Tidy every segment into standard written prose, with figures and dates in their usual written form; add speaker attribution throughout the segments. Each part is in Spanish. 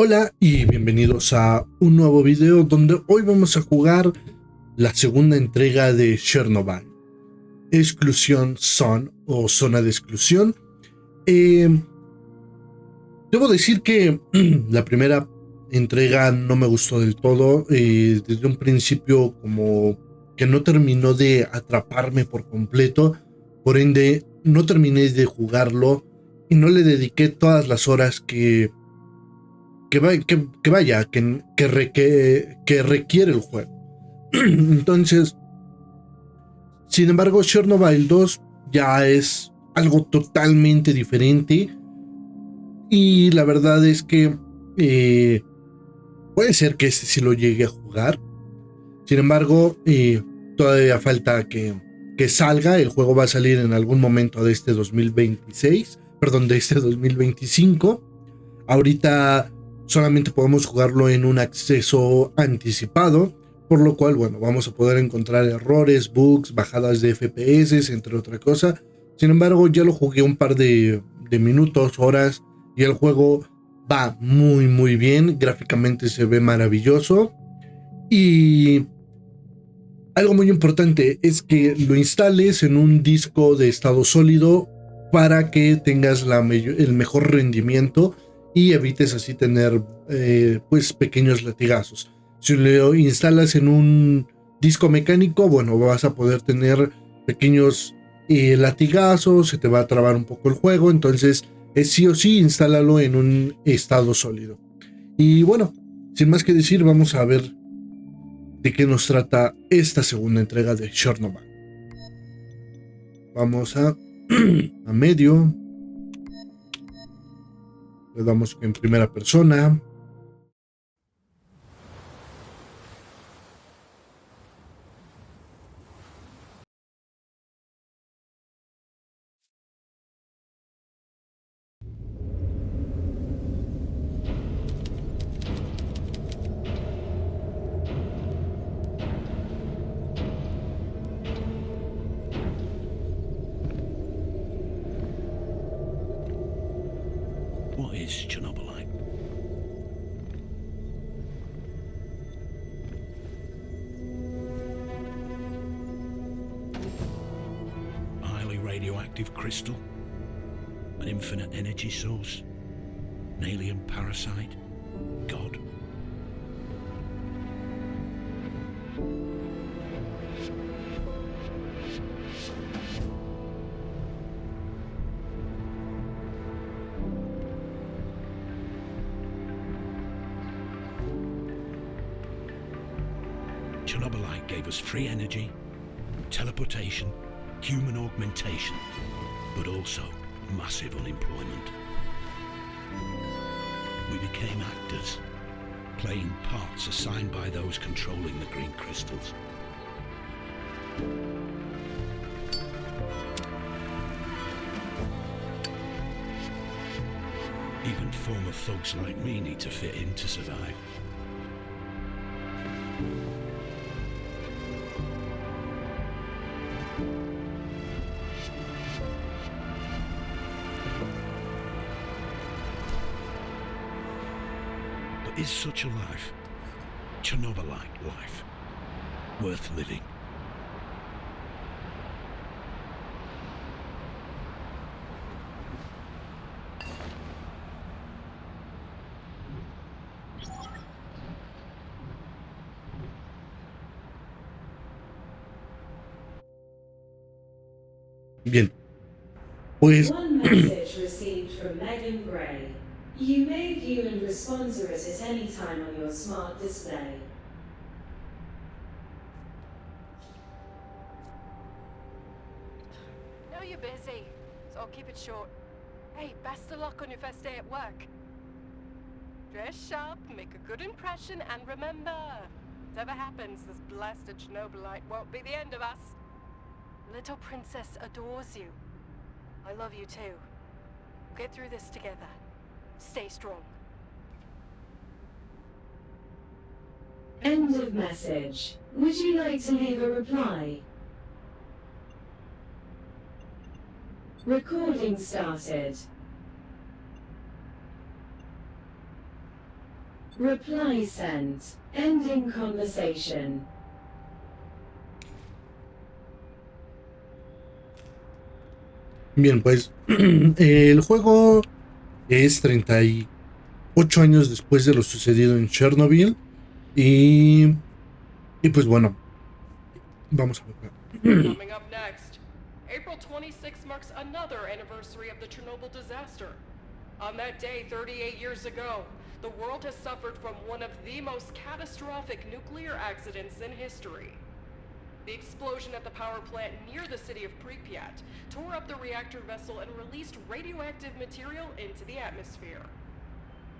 Speaker 1: Hola y bienvenidos a un nuevo video donde hoy vamos a jugar la segunda entrega de Chernobyl, Exclusión Zone o Zona de Exclusión. Debo decir que la primera entrega no me gustó del todo, desde un principio como que no terminó de atraparme por completo, por ende no terminé de jugarlo y no le dediqué todas las horas que requiere el juego. Entonces, sin embargo, Chernobyl 2 ya es algo totalmente diferente y la verdad es que puede ser que este sí lo llegue a jugar. Sin embargo, todavía falta que salga. El juego va a salir en algún momento de este 2026, perdón, de este 2025. Ahorita solamente podemos jugarlo en un acceso anticipado, por lo cual, bueno, vamos a poder encontrar errores, bugs, bajadas de FPS, entre otra cosa. Sin embargo, ya lo jugué un par de minutos, horas, y el juego va muy bien. Gráficamente se ve maravilloso. Y algo muy importante es que lo instales en un disco de estado sólido para que tengas el mejor rendimiento y evites así tener pues pequeños latigazos. Si lo instalas en un disco mecánico, bueno, vas a poder tener pequeños latigazos, se te va a trabar un poco el juego, entonces sí o sí instálalo en un estado sólido. Y bueno, sin más que decir, vamos a ver de qué nos trata esta segunda entrega de Chernobyl. Vamos a medio. Le damos en primera persona.
Speaker 2: What is Chernobylite? A highly radioactive crystal? An infinite energy source? An alien parasite? God? Chernobylite gave us free energy, teleportation, human augmentation, but also massive unemployment. We became actors, playing parts assigned by those controlling the green crystals. Even former thugs like me need to fit in to survive. But is such a life, Chernobylite life, worth living?
Speaker 1: Bien. Pues
Speaker 3: One message received from Megan Gray. You may view and respond to it at any time on your smart display.
Speaker 4: Know you're busy, so I'll keep it short. Hey, best of luck on your first day at work. Dress sharp, make a good impression, and remember, whatever happens, this blasted Chernobylite won't be the end of us. Little princess adores you. I love you too. We'll get through this together. Stay strong.
Speaker 3: End of message. Would you like to leave a reply? Recording started. Reply sent. Ending conversation.
Speaker 1: Bien, pues el juego es 38 años después de lo sucedido en Chernobyl y pues bueno, vamos a ver.
Speaker 4: Coming up next, April 26th marks another anniversary of the Chernobyl disaster. On that day 38 years ago, the world has suffered from one of the most catastrophic nuclear accidents in history. The explosion at the power plant near the city of Pripyat tore up the reactor vessel and released radioactive material into the atmosphere.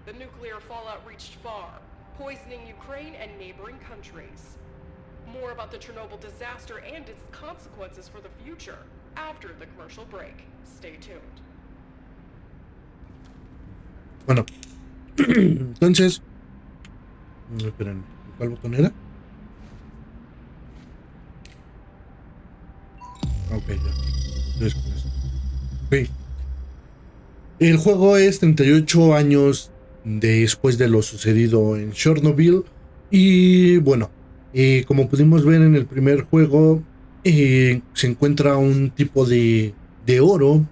Speaker 4: The nuclear fallout reached far, poisoning Ukraine and neighboring countries. More about the Chernobyl disaster and its consequences for the future after the commercial break. Stay tuned.
Speaker 1: Bueno, entonces, esperen, ¿cuál botón era? Ok, ya. Entonces, con esto. Ok. El juego es 38 años después de lo sucedido en Chernobyl. Y bueno, como pudimos ver en el primer juego, se encuentra un tipo de oro,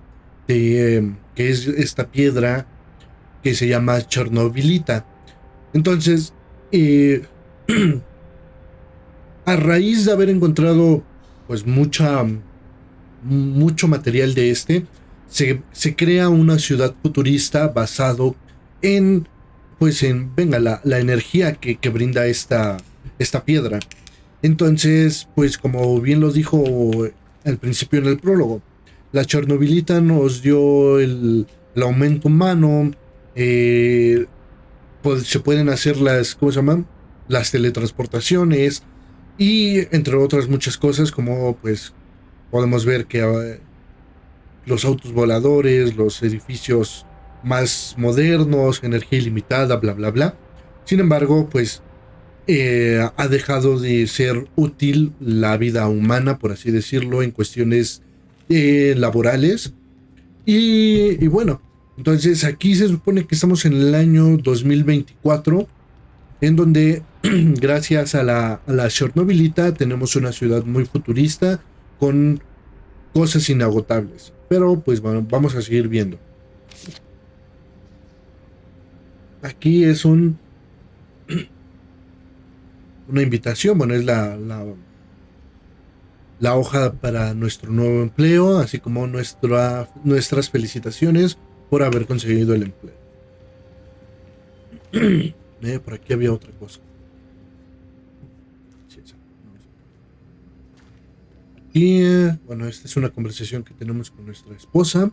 Speaker 1: que es esta piedra que se llama Chernobylita. Entonces, a raíz de haber encontrado pues mucho material de se crea una ciudad futurista basado en la energía que brinda esta piedra. Entonces, pues como bien lo dijo al principio en el prólogo, la Chernobylita nos dio el aumento humano. Pues se pueden hacer ¿cómo se llaman? Las teletransportaciones y entre otras muchas cosas, como pues podemos ver que los autos voladores, los edificios más modernos, energía ilimitada, bla bla bla. Sin embargo, pues ha dejado de ser útil la vida humana, por así decirlo, en cuestiones laborales. Y bueno, entonces aquí se supone que estamos en el año 2024, en donde gracias a la Chernobylita tenemos una ciudad muy futurista con cosas inagotables. Pero pues bueno, vamos a seguir viendo. Aquí es una invitación, bueno, es la hoja para nuestro nuevo empleo, así como nuestras felicitaciones por haber conseguido el empleo. Por aquí había otra cosa. Y bueno, esta es una conversación que tenemos con nuestra esposa.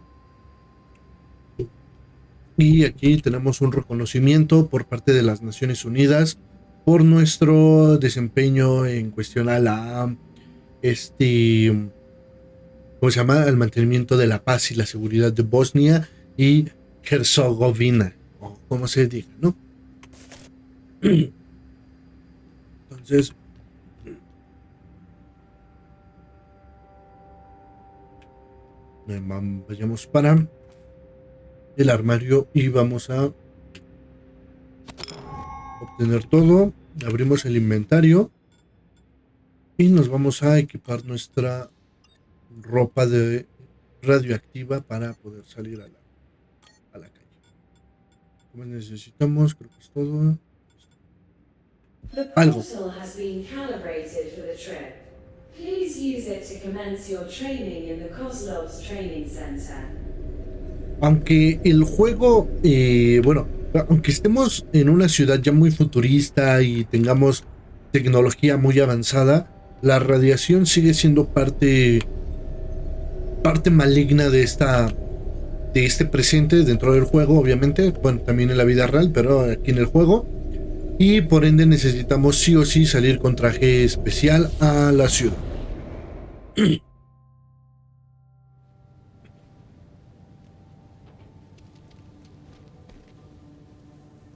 Speaker 1: Y aquí tenemos un reconocimiento por parte de las Naciones Unidas por nuestro desempeño en cuestión a la ¿cómo se llama? Al mantenimiento de la paz y la seguridad de Bosnia y Herzegovina, o como se diga, ¿no? Entonces, vayamos para el armario y vamos a obtener todo. Abrimos el inventario y nos vamos a equipar nuestra ropa de radioactiva para poder salir a la calle. ¿Qué más necesitamos? Creo que es todo. Algo.
Speaker 3: Please use it to commence your training in the Kozlov's Training Center.
Speaker 1: Aunque el juego, aunque estemos en una ciudad ya muy futurista y tengamos tecnología muy avanzada, la radiación sigue siendo parte maligna de este presente dentro del juego, obviamente, bueno, también en la vida real, pero aquí en el juego, y por ende necesitamos sí o sí salir con traje especial a la ciudad.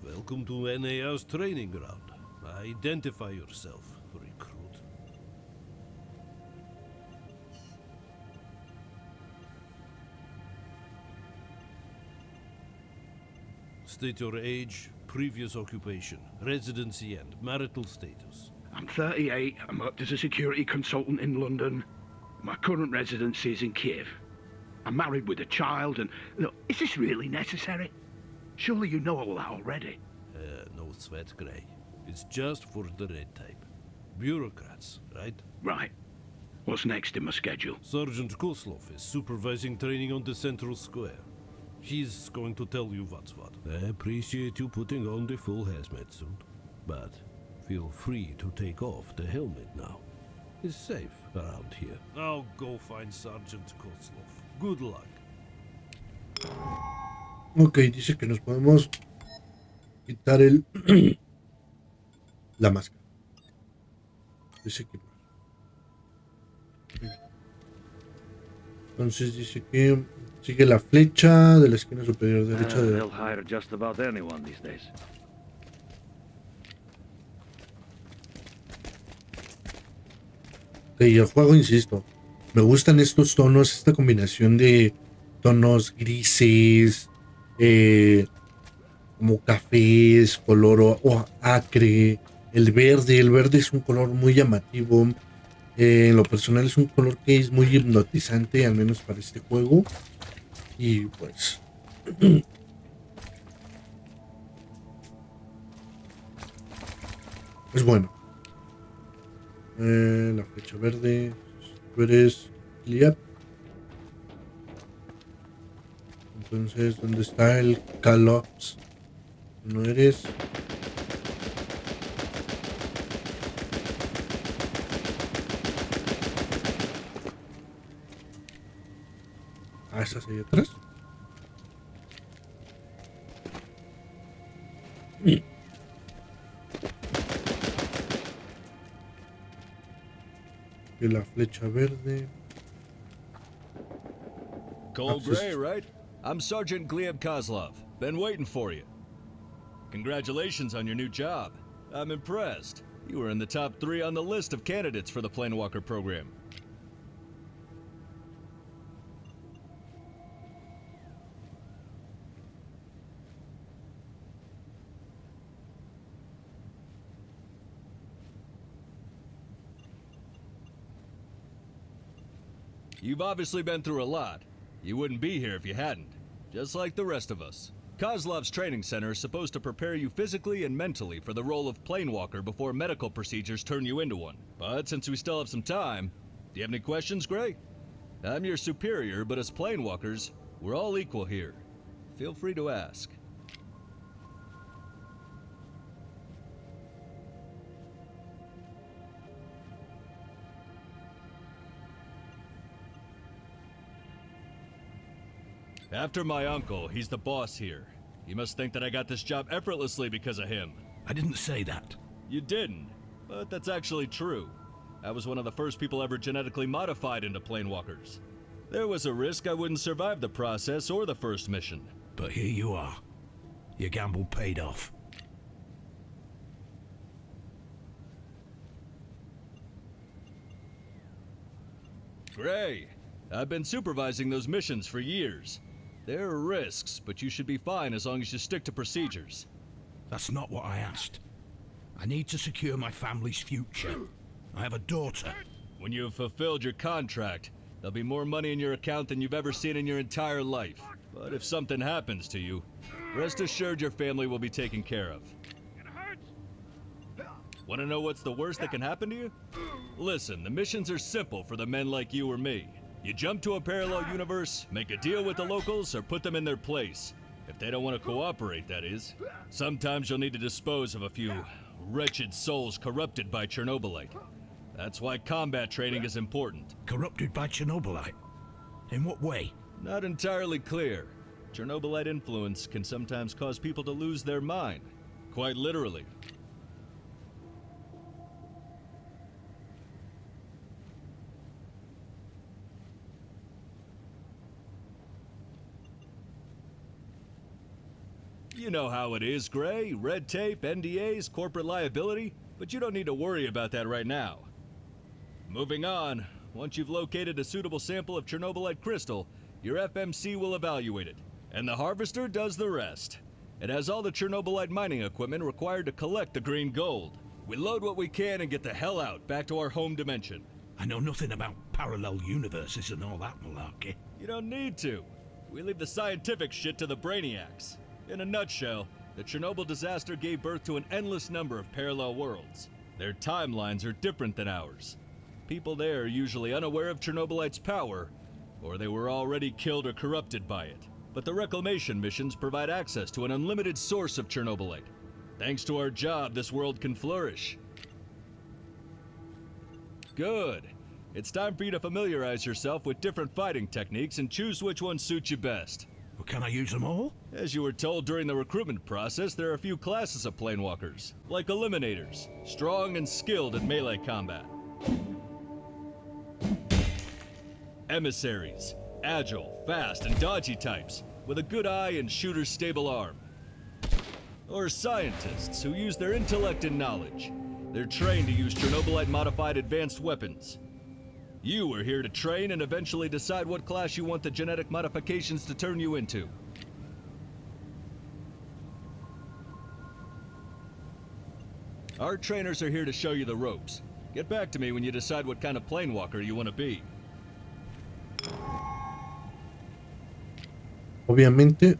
Speaker 5: Welcome to NA's training ground. Identify yourself, recruit. State your age, previous occupation, residency, and marital status?
Speaker 6: I'm 38. I'm worked as a security consultant in London. My current residency is in Kiev. I'm married with a child and... Look, is this really necessary? Surely you know all that already.
Speaker 5: No sweat, Gray. It's just for the red type. Bureaucrats, right?
Speaker 6: Right. What's next in my schedule?
Speaker 5: Sergeant Koslov is supervising training on the Central Square. He's going to tell you what's what. I appreciate you putting on the full hazmat suit, but feel free to take off the helmet now. It's safe around here. Now go find Sergeant Koslov. Good luck.
Speaker 1: Ok, dice que nos podemos quitar la máscara. Dice que entonces dice que sigue la flecha de la esquina superior derecha de...
Speaker 7: They'll hire just about anyone these days.
Speaker 1: Ok, el juego, insisto, me gustan estos tonos, esta combinación de tonos grises, como cafés, color o acre, el verde es un color muy llamativo. En lo personal es un color que es muy hipnotizante, al menos para este juego. Y pues... es bueno. La flecha verde. Tú eres Liap. Entonces, ¿dónde está el Calops? No eres... Ah, ¿estás ahí atrás? Y la flecha verde.
Speaker 8: Cold Gray, right? I'm Sergeant Gleb Kozlov. Been waiting for you. Congratulations on your new job. I'm impressed. You were in the top 3 on the list of candidates for the Planewalker program. You've obviously been through a lot. You wouldn't be here if you hadn't. Just like the rest of us. Kozlov's training center is supposed to prepare you physically and mentally for the role of Planewalker before medical procedures turn you into one. But since we still have some time, do you have any questions, Gray? I'm your superior, but as Planewalkers, we're all equal here. Feel free to ask. After my uncle, he's the boss here. You must think that I got this job effortlessly because of him.
Speaker 2: I didn't say that.
Speaker 8: You didn't, but that's actually true. I was one of the first people ever genetically modified into Planewalkers. There was a risk I wouldn't survive the process or the first mission.
Speaker 2: But here you are. Your gamble paid off.
Speaker 8: Gray, I've been supervising those missions for years. There are risks, but you should be fine as long as you stick to procedures.
Speaker 2: That's not what I asked. I need to secure my family's future. I have a daughter.
Speaker 8: When you have fulfilled your contract, there'll be more money in your account than you've ever seen in your entire life. But if something happens to you, rest assured your family will be taken care of. Want to know what's the worst that can happen to you? Listen, the missions are simple for the men like you or me. You jump to a parallel universe, make a deal with the locals, or put them in their place. If they don't want to cooperate, that is. Sometimes you'll need to dispose of a few wretched souls corrupted by Chernobylite. That's why combat training is important.
Speaker 2: Corrupted by Chernobylite? In what way?
Speaker 8: Not entirely clear. Chernobylite influence can sometimes cause people to lose their mind. Quite literally. You know how it is, Gray. Red tape, NDAs, corporate liability. But you don't need to worry about that right now. Moving on. Once you've located a suitable sample of Chernobylite crystal, your FMC will evaluate it. And the harvester does the rest. It has all the Chernobylite mining equipment required to collect the green gold. We load what we can and get the hell out, back to our home dimension.
Speaker 2: I know nothing about parallel universes and all that malarkey.
Speaker 8: You don't need to. We leave the scientific shit to the brainiacs. In a nutshell, the Chernobyl disaster gave birth to an endless number of parallel worlds. Their timelines are different than ours. People there are usually unaware of Chernobylite's power, or they were already killed or corrupted by it. But the reclamation missions provide access to an unlimited source of Chernobylite. Thanks to our job, this world can flourish. Good. It's time for you to familiarize yourself with different fighting techniques and choose which one suits you best.
Speaker 2: Well, can I use them all?
Speaker 8: As you were told during the recruitment process, there are a few classes of planewalkers, like Eliminators, strong and skilled in melee combat. Emissaries, agile, fast, and dodgy types, with a good eye and shooter's stable arm. Or scientists, who use their intellect and knowledge. They're trained to use Chernobylite-modified advanced weapons. You are here to train and eventually decide what class you want the genetic modifications to turn you into. Our trainers are here to show you the ropes. Get back to me when you decide what kind of planewalker you want to be.
Speaker 1: Obviamente.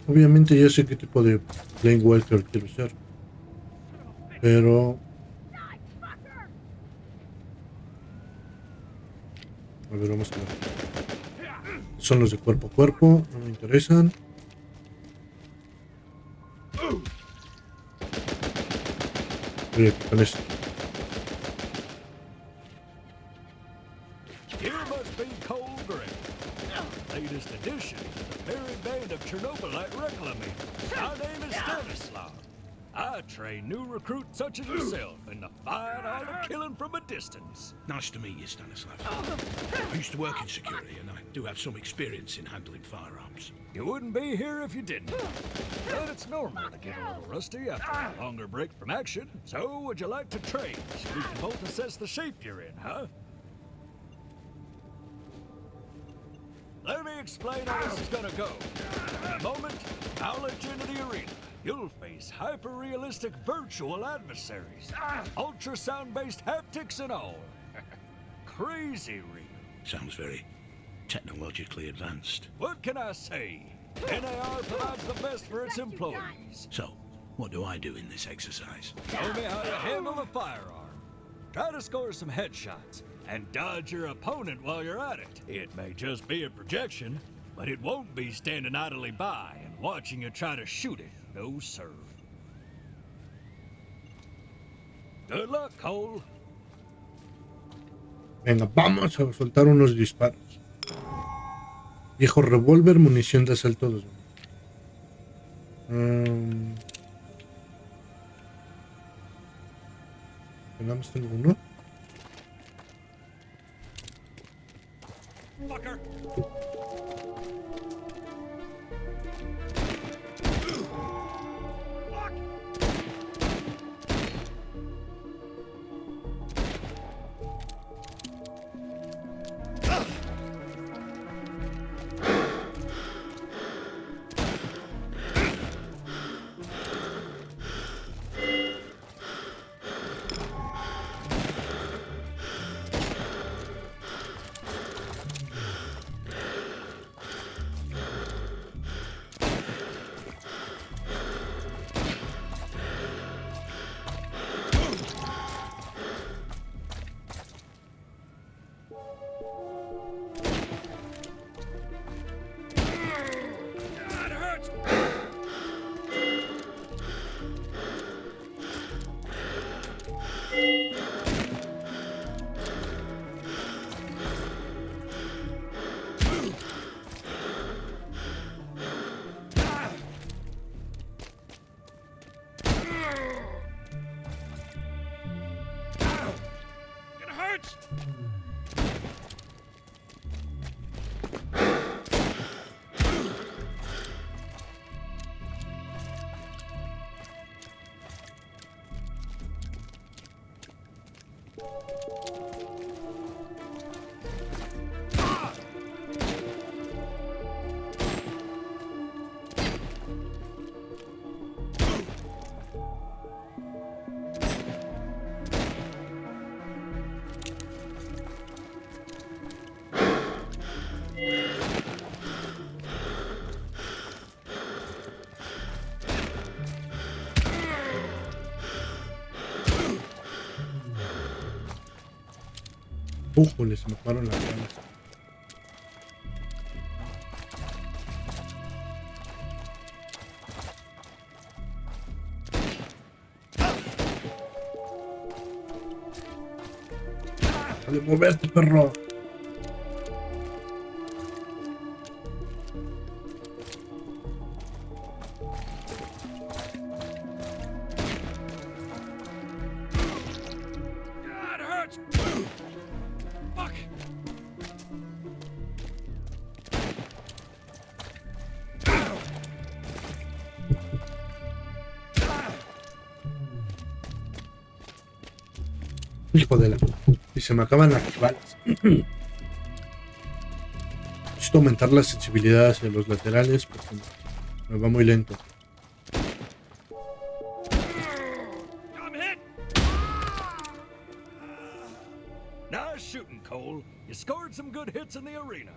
Speaker 1: Obviamente ya sé qué tipo de planewalker quiero ser. Pero... a ver, vamos a ver. Son los de cuerpo a cuerpo, no me interesan. Con esto.
Speaker 8: Here must be cold gray. Latest addition to the merry band of Chernobylite reclaimers. My name is Stanislav. I train new recruits such as yourself in the fine art of killing from a distance.
Speaker 2: Nice to meet you, Stanislav. I used to work in security, and I do have some experience in handling firearms.
Speaker 8: You wouldn't be here if you didn't. But it's normal to get a little rusty after a longer break from action. So, would you like to trade so we can both assess the shape you're in, huh? Let me explain how this is gonna go. In a moment, I'll let you into the arena. You'll face hyper-realistic virtual adversaries. Ultrasound-based haptics and all. Crazy real.
Speaker 2: Sounds very technologically advanced.
Speaker 8: What can I say? NAR provides the best for its employees.
Speaker 2: So, what do I do in this exercise?
Speaker 8: Show me how to handle a firearm. Try to score some headshots and dodge your opponent while you're at it. It may just be a projection, but it won't be standing idly by and watching you try to shoot it. No, sir. Good luck, Cole.
Speaker 1: Venga, vamos a soltar unos disparos. Viejo revólver, munición de asalto 2. Nada más tengo uno.
Speaker 8: Fucker.
Speaker 1: Újole, se me fueron las ganas. Dale, moverte, perro. Hijo de la... Y se me acaban las balas. Necesito aumentar la sensibilidad hacia los laterales porque me va muy lento.
Speaker 8: Nice shooting, Cole. You scored some good hits in the arena.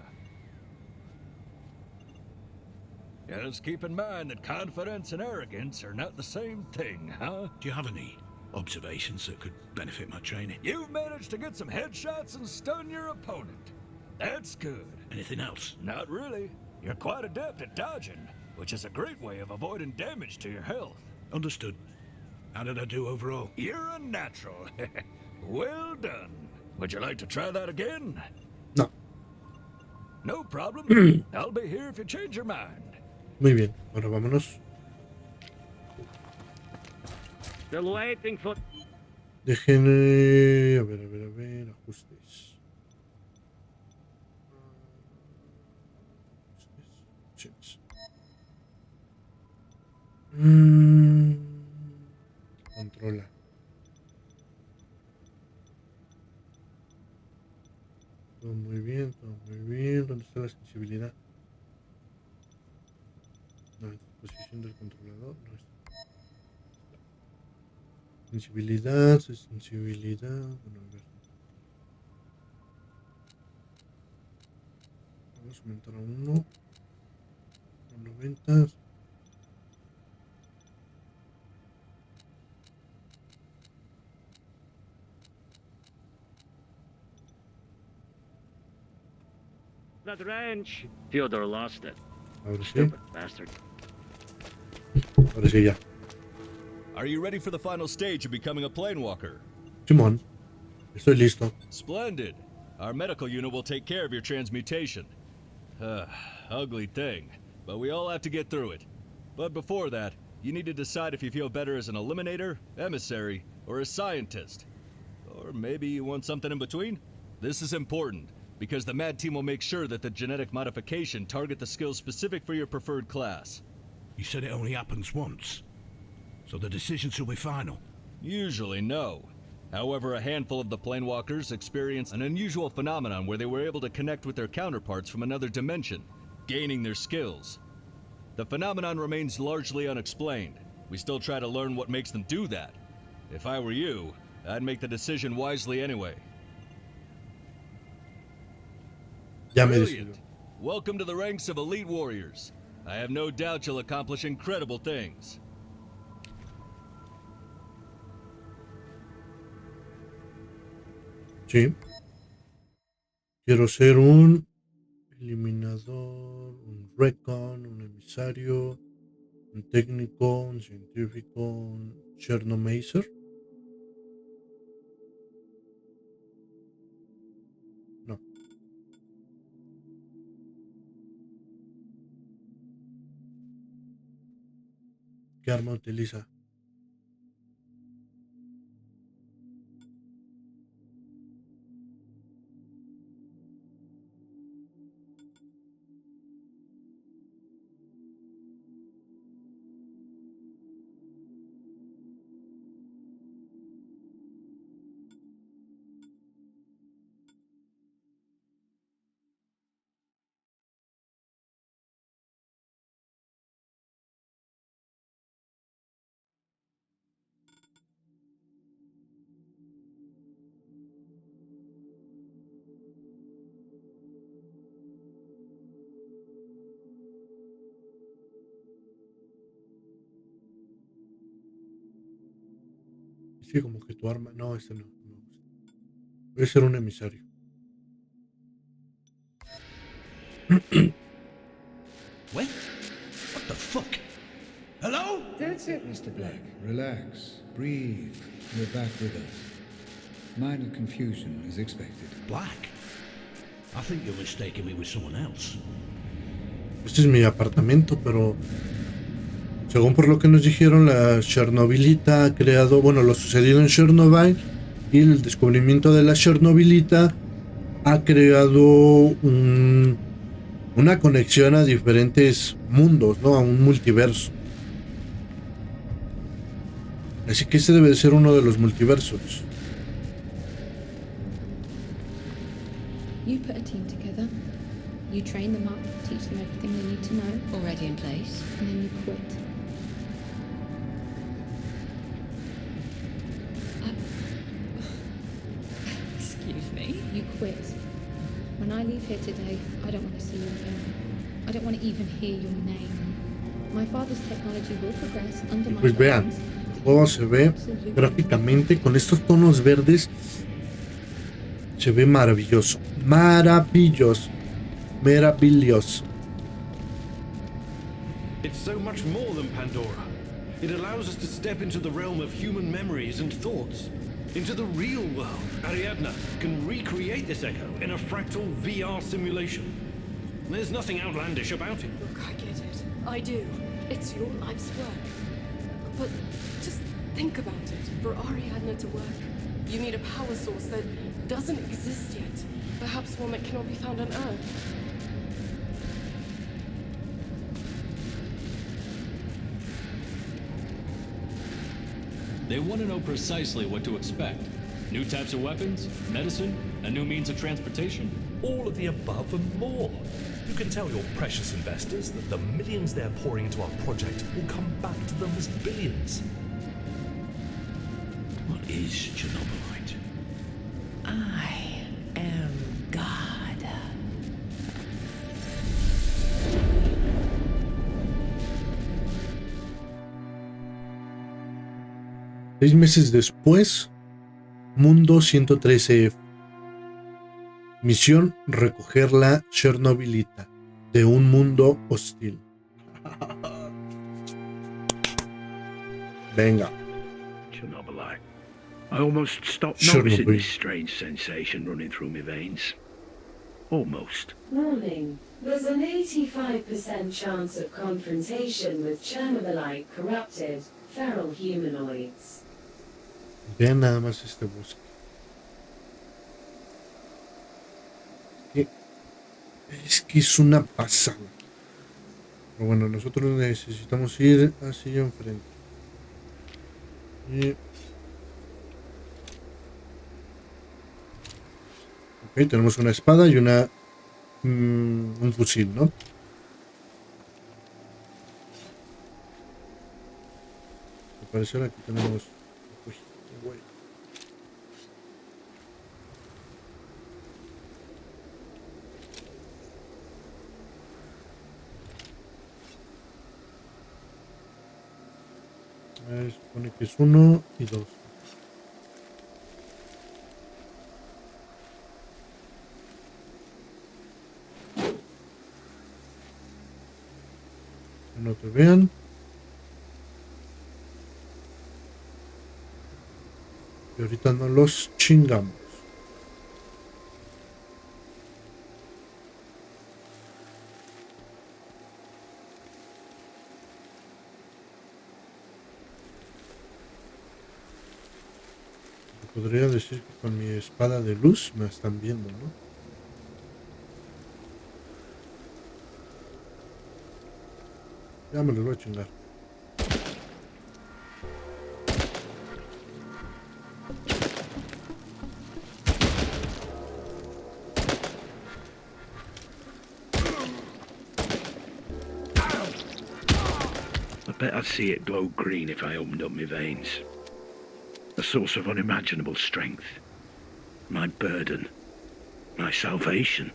Speaker 8: Just keep in mind that confidence and arrogance are not the same thing, huh?
Speaker 2: Do you have any observations that could benefit my training?
Speaker 8: You've managed to get some headshots and stun your opponent. That's good.
Speaker 2: Anything else?
Speaker 8: Not really. You're quite adept at dodging, which is a great way of avoiding damage to your health.
Speaker 2: Understood. How did I do overall?
Speaker 8: You're a natural. Well done. Would you like to try that again?
Speaker 1: No.
Speaker 8: No problem. I'll be here if you change your mind.
Speaker 1: Muy bien, ahora vámonos.
Speaker 7: Still waiting for...
Speaker 1: Dejen... a ver, ajustes. Ajustes. Controla. Todo muy bien, todo muy bien. ¿Dónde está la sensibilidad? No, posición del controlador. No está. Sensibilidad, sensibilidad. Bueno, a ver. Vamos a aumentar a 1. A 90.
Speaker 7: that wrench. Fyodor lost it.
Speaker 1: Ahora sí.
Speaker 7: Stupid bastard.
Speaker 1: Ahora sí ya.
Speaker 8: Are you ready for the final stage of becoming a planewalker?
Speaker 1: Simón, estoy listo.
Speaker 8: Splendid. Our medical unit will take care of your transmutation. Ugly thing, but we all have to get through it. But before that, you need to decide if you feel better as an eliminator, emissary, or a scientist. Or maybe you want something in between? This is important, because the MAD team will make sure that the genetic modification target the skills specific for your preferred class.
Speaker 2: You said it only happens once, so the decisions will be final.
Speaker 8: Usually, no. However, a handful of the planewalkers experience an unusual phenomenon where they were able to connect with their counterparts from another dimension, gaining their skills. The phenomenon remains largely unexplained. We still try to learn what makes them do that. If I were you, I'd make the decision wisely anyway.
Speaker 1: Ya me
Speaker 8: Brilliant.
Speaker 1: decido.
Speaker 8: Welcome to the ranks of elite warriors. I have no doubt you'll accomplish incredible things.
Speaker 1: Sí. Quiero ser un eliminador, un recon, un emisario, un técnico, un científico, un Chernobylite. No. ¿Qué arma utiliza? Sí, como que tu arma... No, este no. No me gusta. Voy a ser un emisario.
Speaker 2: What? What the fuck? Hello?
Speaker 9: That's it, Mr. Black. Relax. Breathe. You're back with us. Minor confusion is expected.
Speaker 2: Black? I think you're mistaking me with someone else.
Speaker 1: Este es mi apartamento, pero... Según por lo que nos dijeron, la Chernobylita ha creado... Bueno, lo sucedido en Chernobyl y el descubrimiento de la Chernobylita ha creado una conexión a diferentes mundos, ¿no? A un multiverso. Así que este debe de ser uno de los multiversos.
Speaker 10: You put a team together, you train them up, teach them everything they need to know, already in place, and then you quit. Excuse me? You quit. When I leave here today, I don't want to see you again. I don't want to even hear your name. My father's technology will progress under my
Speaker 1: Pues vean,
Speaker 10: guidance.
Speaker 1: el juego se ve gráficamente con estos tonos verdes. Se ve maravilloso. Maravilloso. Maravilloso.
Speaker 5: It's so much more than Pandora. It allows us to step into the realm of human memories and thoughts. Into the real world. Ariadna can recreate this echo in a fractal VR simulation. There's nothing outlandish about it.
Speaker 4: Look, I get it. I do. It's your life's work. But just think about it. For Ariadna to work, you need a power source that doesn't exist yet. Perhaps one that cannot be found on Earth.
Speaker 8: They want to know precisely what to expect. New types of weapons, medicine, a new means of transportation.
Speaker 11: All of the above and more. You can tell your precious investors that the millions they're pouring into our project will come back to them as billions.
Speaker 2: What is Chernobylite?
Speaker 12: I am God.
Speaker 1: 6 meses después, Mundo 113F. Misión: recoger la Chernobylita de un mundo hostil. Venga.
Speaker 6: Chernobylite. I almost stopped noticing this strange sensation running through my veins. Almost.
Speaker 3: Warning. There's an 85% chance of confrontation with Chernobylite corrupted feral humanoids.
Speaker 1: Vean nada más este bosque. Es que es una pasada. Pero bueno, nosotros necesitamos ir hacia enfrente. Y... ok, tenemos una espada y un fusil, ¿no? Al parecer aquí tenemos... uy, güey. Se supone que es 1 y 2. Que no te vean. Y ahorita no los chingamos. Podría decir que con mi espada de luz me están viendo, ¿no? Ya me los voy a chingar.
Speaker 6: I bet I'd see it glow green if I opened up my veins. A source of unimaginable strength. My burden. My salvation.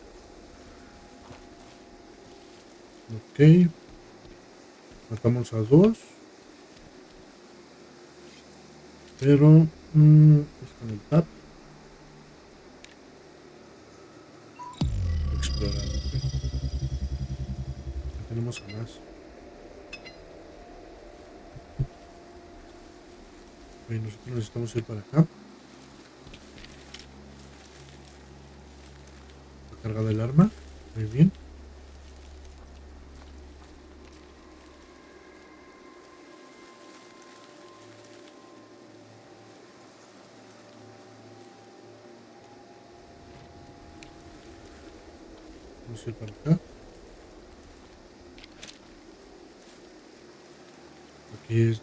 Speaker 1: Ok. Matamos a 2. Pero Es con el tab. Explorar. Okay. Ya tenemos a más. Okay, nosotros necesitamos ir para acá. Está cargada el arma. Muy bien. Vamos a ir para acá. Aquí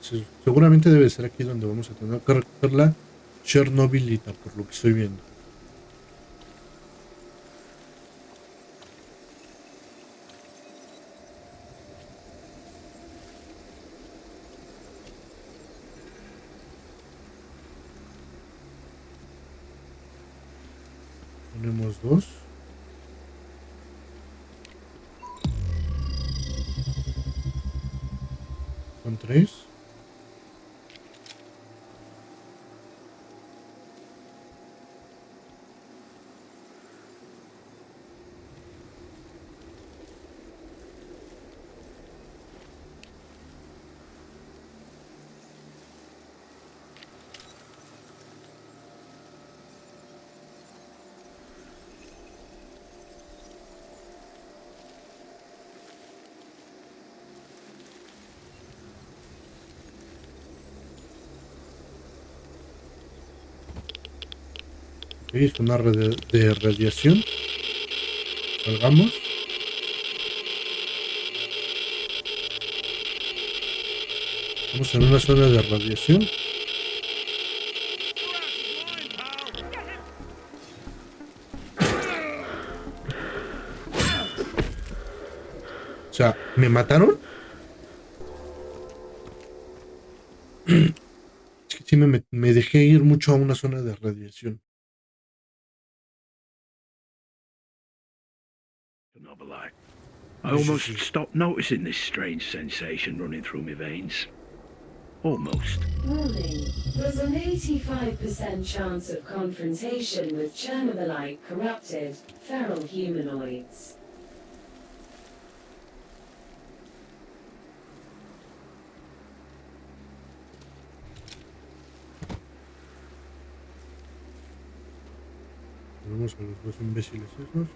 Speaker 1: seguramente debe ser aquí donde vamos a tener que recoger la Chernobylite, por lo que estoy viendo. Tenemos 2. Son 3. Es una red de radiación. Salgamos. Estamos en una zona de radiación. O sea, ¿me mataron? Es que sí me dejé ir mucho a una zona de radiación.
Speaker 6: Chernobylite. I almost stopped noticing this strange sensation running through my veins. Almost.
Speaker 3: Warning. There's an 85% chance of confrontation with Chernobylite corrupted, feral humanoids.
Speaker 1: Vamos a los dos imbéciles esos.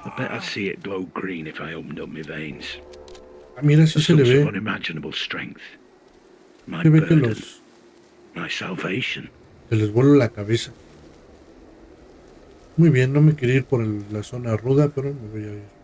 Speaker 6: I bet I'd see it glow green if I opened up my veins.
Speaker 1: Ah, mira, sí se le ve.
Speaker 6: Unimaginable strength. My
Speaker 1: Se ve que
Speaker 6: burden. My salvation.
Speaker 1: Se les vuelve la cabeza. Muy bien, no me quería ir por la zona ruda, pero me voy a ir.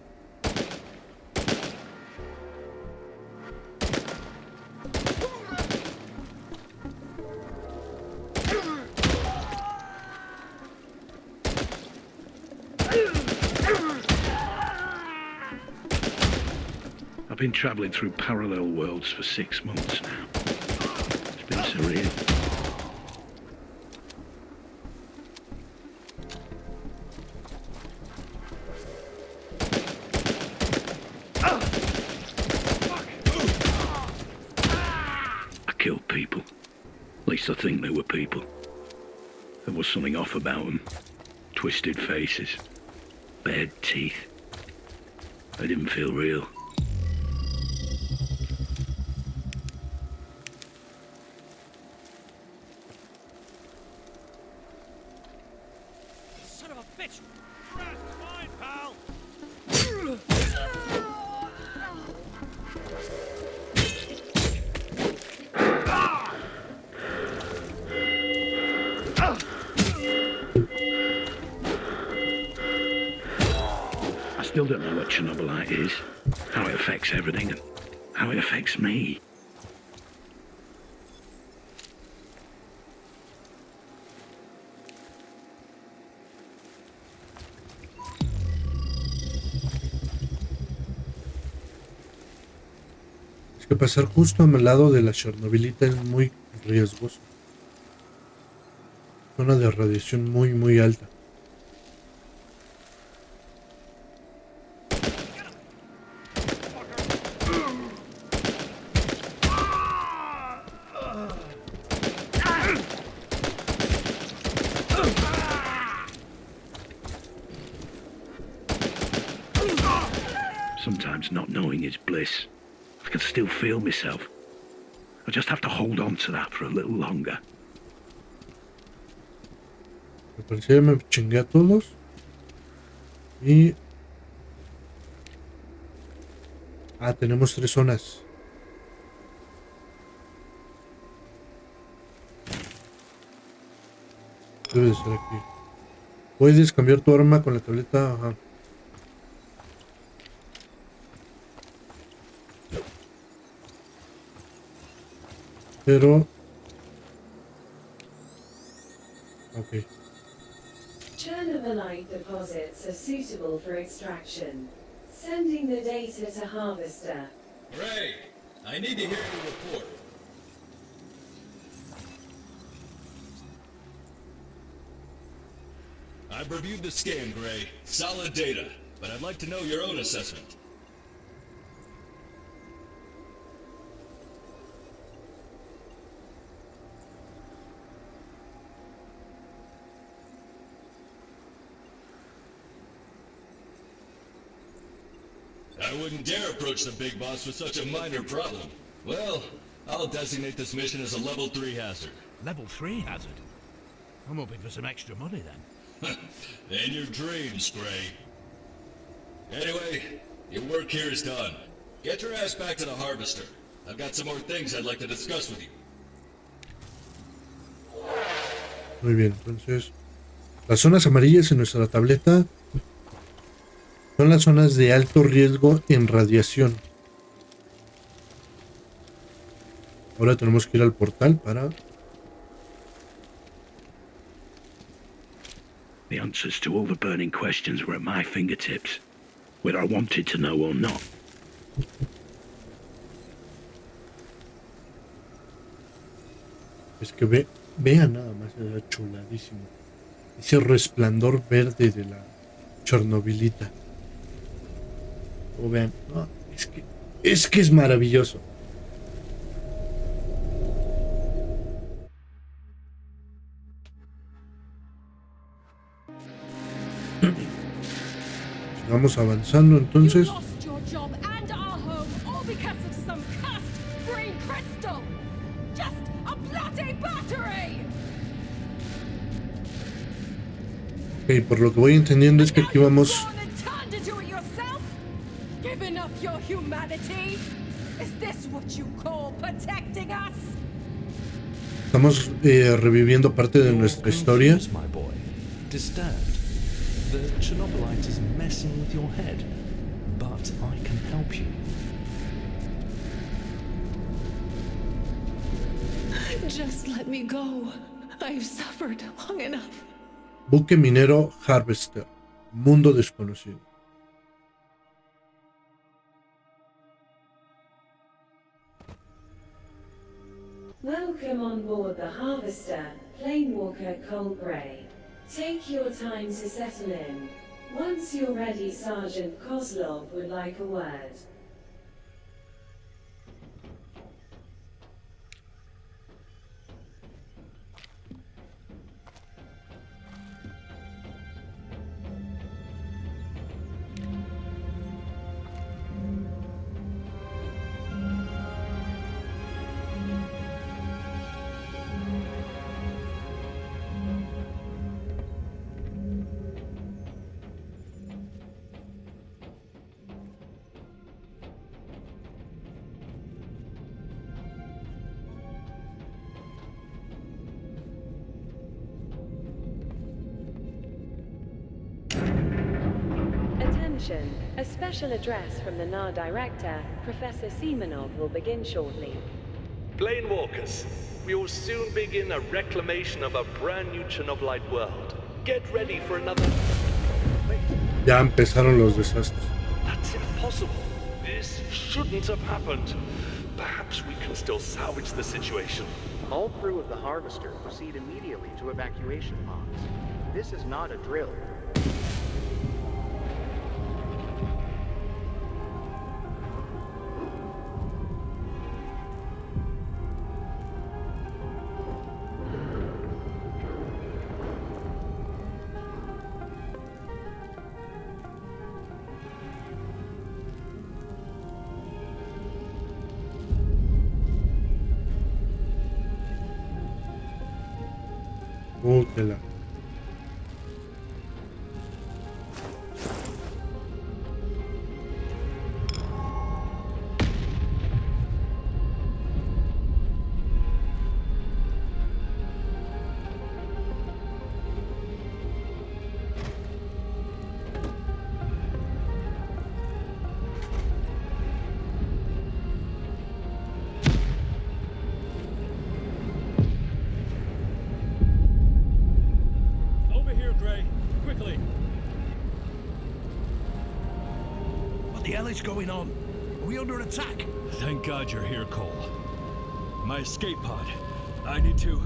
Speaker 6: I've been traveling through parallel worlds for 6 months now. It's been surreal. I killed people. At least I think they were people. There was something off about them. Twisted faces. Bared teeth. They didn't feel real. Still don't know what Chernobylite is, how it affects everything, and how it affects me.
Speaker 1: Es que pasar justo al lado de la Chernobylite es muy riesgoso. Zona de radiación muy alta.
Speaker 6: Sometimes not knowing is bliss. I can still feel myself. I just have to hold on to that for a little longer.
Speaker 1: Me parecía que me chingué a todos. Y... tenemos 3 zonas. Debe de ser aquí. Puedes cambiar tu arma con la tableta. Ajá. Pero... ok.
Speaker 3: Chernobylite deposits are suitable for extraction. Sending the data to Harvester.
Speaker 8: Ray, I need to hear your report. I've reviewed the scan, Gray. Solid data, but I'd like to know your own assessment. I wouldn't dare approach the big boss with such a minor problem. Well, I'll designate this mission as a level 3 hazard.
Speaker 2: Level 3 hazard? I'm hoping for some extra money then.
Speaker 8: In your dreams, Gray. Anyway, your work here is done. Get your ass back to the Harvester. I've got some more things I'd like to discuss with you.
Speaker 1: Muy bien, entonces... las zonas amarillas en nuestra tableta... son las zonas de alto riesgo en radiación. Ahora tenemos que ir al portal para...
Speaker 6: The answers to all the burning questions were at my fingertips, whether I wanted to know or not.
Speaker 1: Es que vean nada más, era chuladísimo. Ese resplandor verde de la Chernobylita. O vean, no, es que es maravilloso. Vamos avanzando entonces. Ok, por lo que voy entendiendo es que aquí vamos... estamos reviviendo parte de nuestra historia.
Speaker 11: The Chernobylite is messing with your head, but I can help you.
Speaker 12: Just let me go. I've suffered long enough.
Speaker 1: Buque minero Harvester, mundo desconocido.
Speaker 3: Welcome on board the Harvester, Planewalker Cole Gray. Take your time to settle in. Once you're ready, Sergeant Kozlov would like a word. A special address from the NAR director, Professor Semenov, will begin shortly.
Speaker 11: Planewalkers, we will soon begin a reclamation of a brand new Chernobylite world. Get ready for another...
Speaker 1: Ya empezaron los desastres.
Speaker 11: That's impossible. This shouldn't have happened. Perhaps we can still salvage the situation.
Speaker 13: All crew of the Harvester proceed immediately to evacuation pods. This is not a drill.
Speaker 1: Tela.
Speaker 2: Going on? Are we under attack?
Speaker 8: Thank God you're here, Cole. My escape pod. I need to...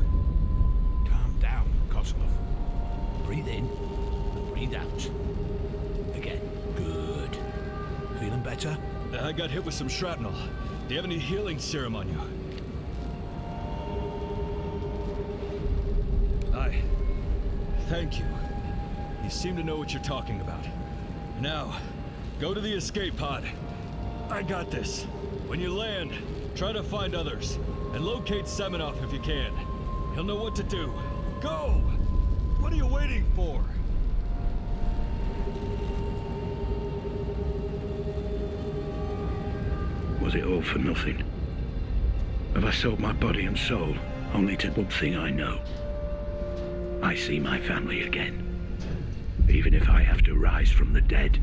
Speaker 2: Calm down, Kozlov. Breathe in and breathe out. Again. Good. Feeling better?
Speaker 8: I got hit with some shrapnel. Do you have any healing serum on you? Thank you. You seem to know what you're talking about. Now, go to the escape pod. I got this. When you land, try to find others. And locate Semenov if you can. He'll know what to do. Go! What are you waiting for?
Speaker 6: Was it all for nothing? Have I sold my body and soul only to one thing I know? I see my family again. Even if I have to rise from the dead.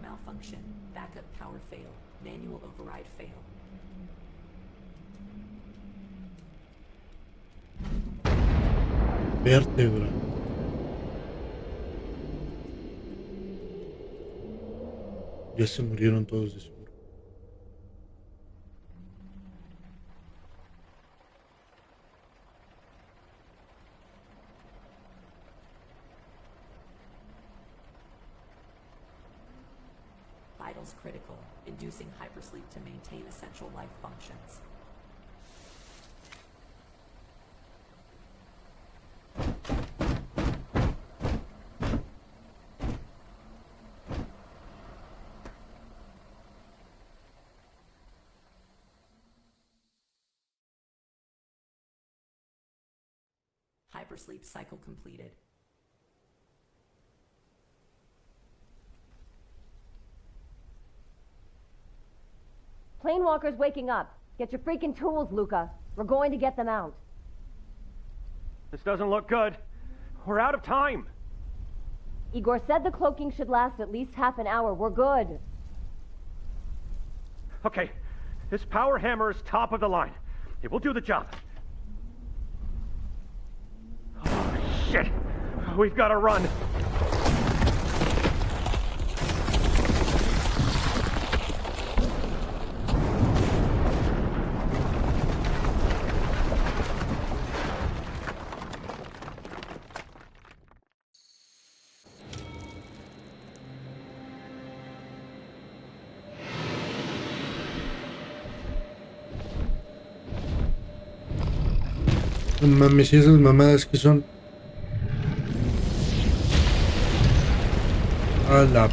Speaker 14: Malfunction. Backup power fail. Manual override fail.
Speaker 1: Vértebra. Ya se murieron todos de seguro.
Speaker 14: Vitals critical, inducing hypersleep to maintain essential life functions. Hypersleep cycle completed.
Speaker 15: Planewalker's waking up. Get your freaking tools, Luca. We're going to get them out.
Speaker 16: This doesn't look good. We're out of time.
Speaker 15: Igor said the cloaking should last at least half an hour. We're good.
Speaker 16: Okay, this power hammer is top of the line. It will do the job. Oh, shit. We've got to run.
Speaker 1: No mames, y esas mamadas que son. A la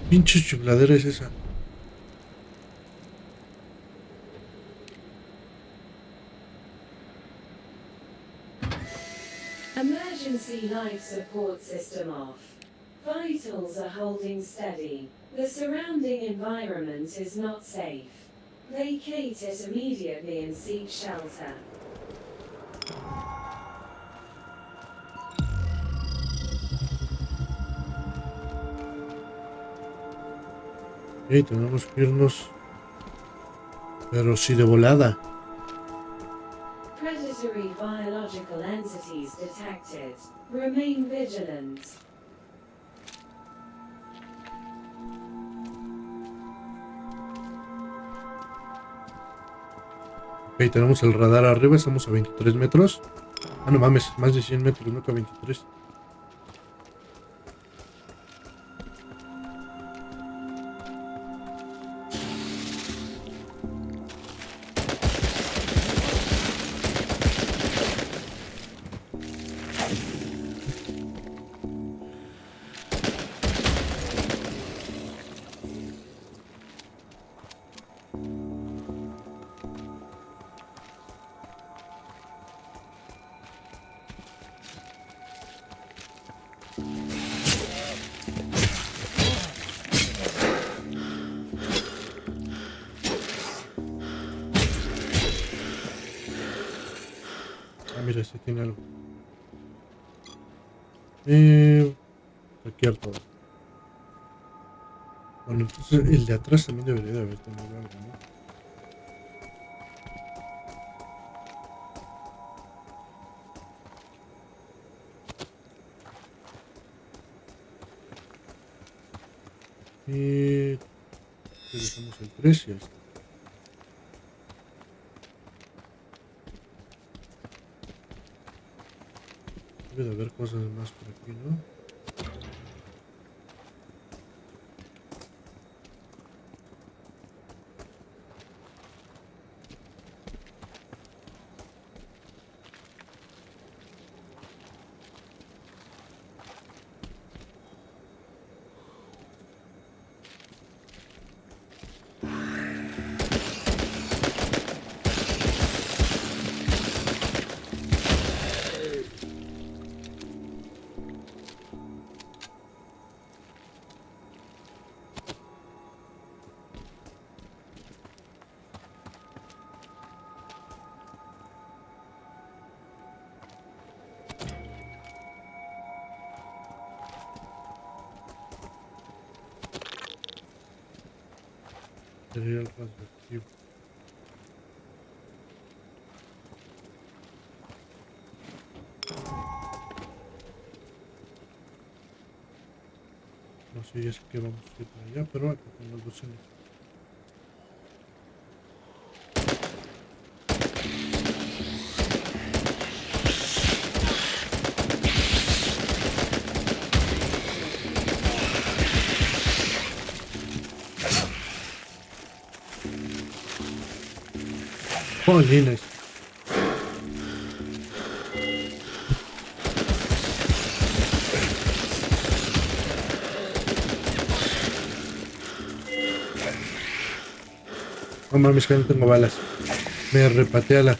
Speaker 1: pinche chifladera es esa.
Speaker 3: Emergency life support system off. Vitals are holding steady. The surrounding environment is not safe. Vacate it immediately and seek shelter.
Speaker 1: Ok, tenemos que irnos. Pero sí de volada.
Speaker 3: Predatory biological entities detected. Remain vigilant.
Speaker 1: Ok, tenemos el radar arriba, estamos a 23 metros. Ah, no mames, más de 100 metros, no que 23. Mira, si tiene algo. Saquear todo. Bueno, entonces el de atrás también debería de haber tenido algo, ¿no? Y dejamos el 3 y ya está. Debe de haber cosas más por aquí, ¿no? Material radioactivo. No sé, ya sé que vamos a ir para allá, pero acá tengo los bocinas. Jolines. No mames, que no tengo balas. Me repatea la.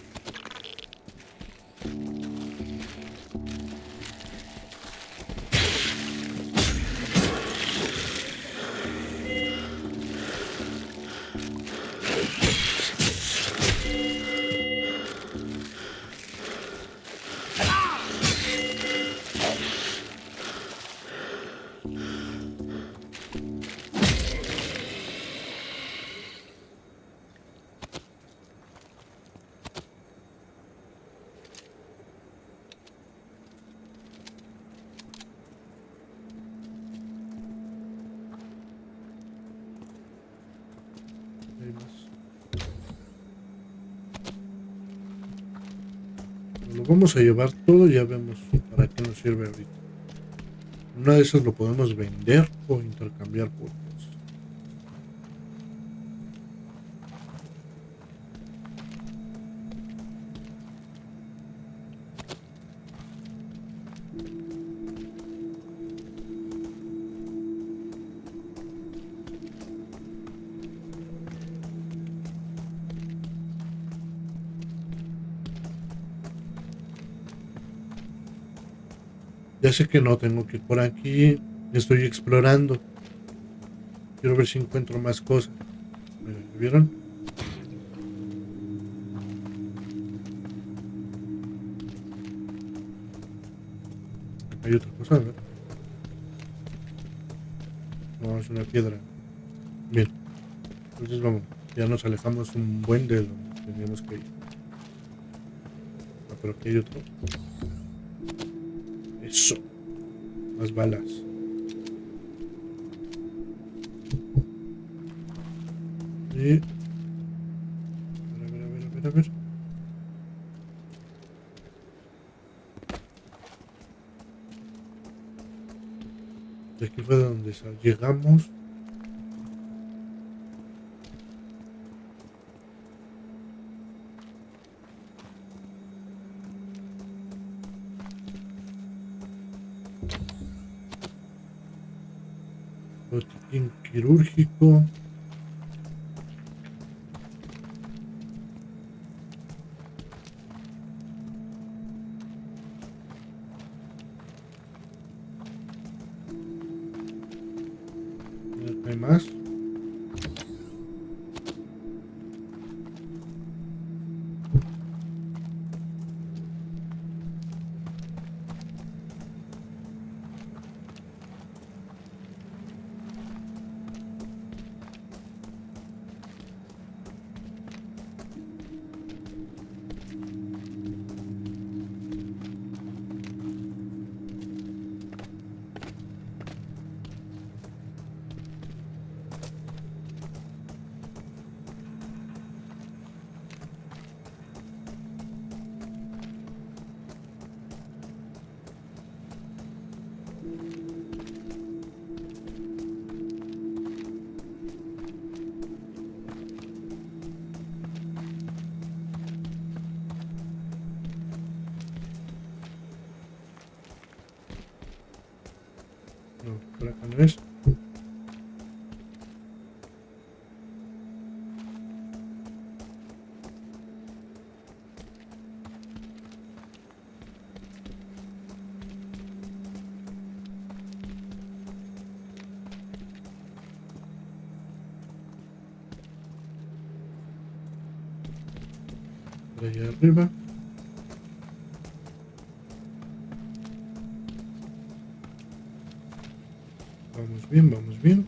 Speaker 1: Lo vamos a llevar todo y ya vemos para qué nos sirve ahorita. Una de esas lo podemos vender o intercambiar por cosas. Ya sé que no tengo que ir por aquí. Estoy explorando. Quiero ver si encuentro más cosas. ¿Me vieron? Acá hay otra cosa, a ver. No, es una piedra. Bien. Entonces vamos. Ya nos alejamos un buen de donde teníamos que ir. Ah, pero aquí hay otro. Eso. Más balas. Y... A ver. actualizar. Llegamos. Botiquín quirúrgico. Hay más. No, por acá no es. Por allá arriba. Vamos bien, vamos bien.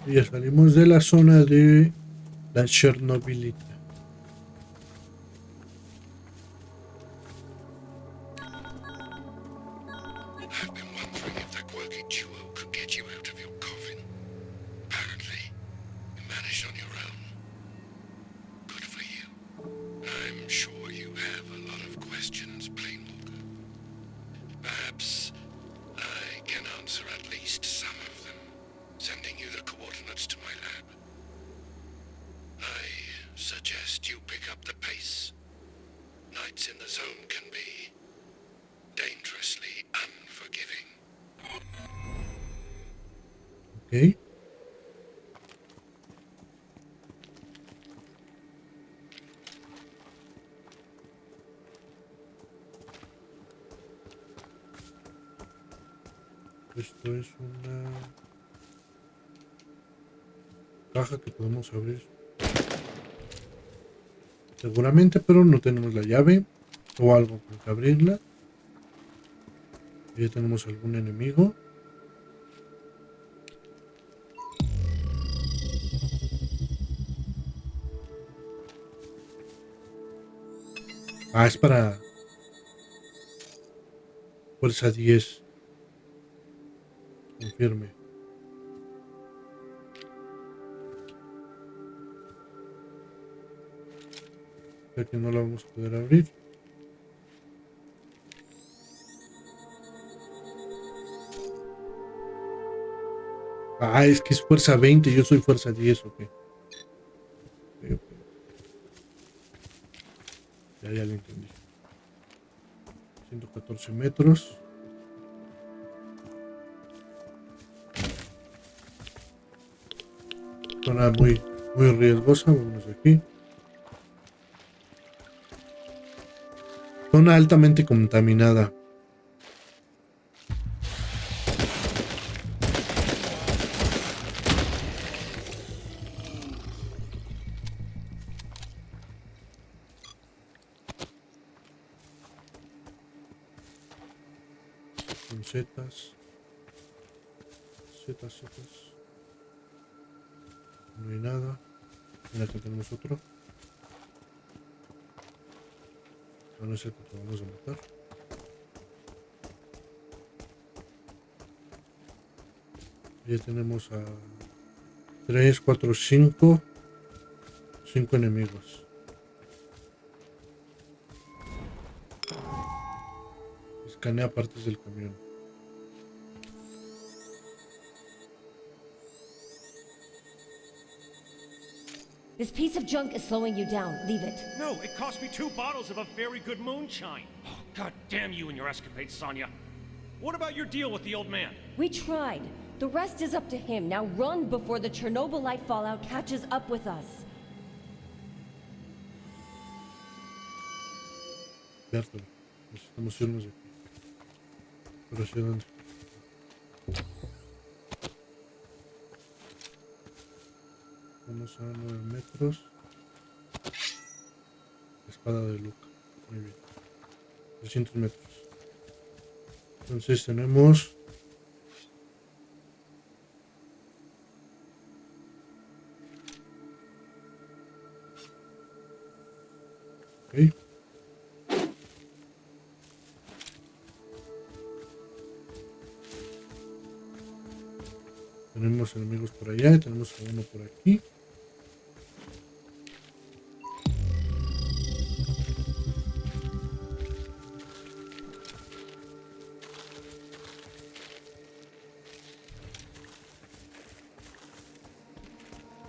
Speaker 1: Y ya salimos de la zona de la Chernobylite. Ok. Esto es una caja que podemos abrir seguramente, pero no tenemos la llave o algo con que abrirla. Ya tenemos algún enemigo. Ah, es para fuerza 10. Confirme. Ya que no la vamos a poder abrir. Ah, es que es fuerza 20, yo soy fuerza 10, ok. Okay. Ya lo entendí. 114 metros. Zona muy riesgosa, vámonos de aquí. Zona altamente contaminada. Con setas. Setas. No hay nada. Mira que tenemos otro. No es el que vamos a matar. Ya tenemos a 3, 4, 5 enemigos. Escanea partes del camión.
Speaker 15: This piece of junk is slowing you down. Leave it.
Speaker 16: No, it cost me 2 bottles of a very good moonshine. Oh, God damn you and your escapades, Sonya. What about your deal with the old man?
Speaker 15: We tried. The rest is up to him. Now run before the Chernobylite fallout catches up with us.
Speaker 1: Cierto. Necesitamos irnos de aquí. Pero hacia dónde. Vamos a 9 metros. Espada de Luca. Muy bien. 300 metros. Entonces tenemos... Ok. Tenemos enemigos por allá y tenemos a uno por aquí.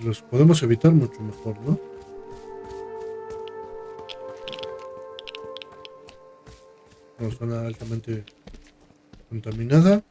Speaker 1: Los podemos evitar mucho mejor, ¿no? Una zona altamente contaminada.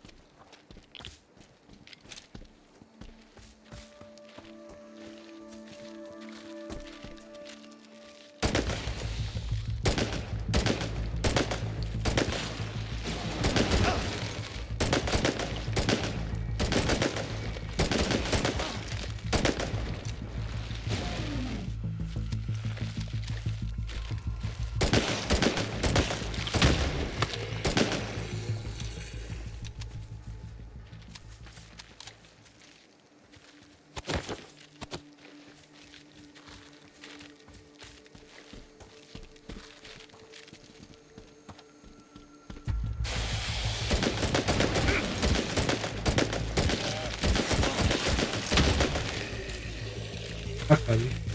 Speaker 1: Ájale.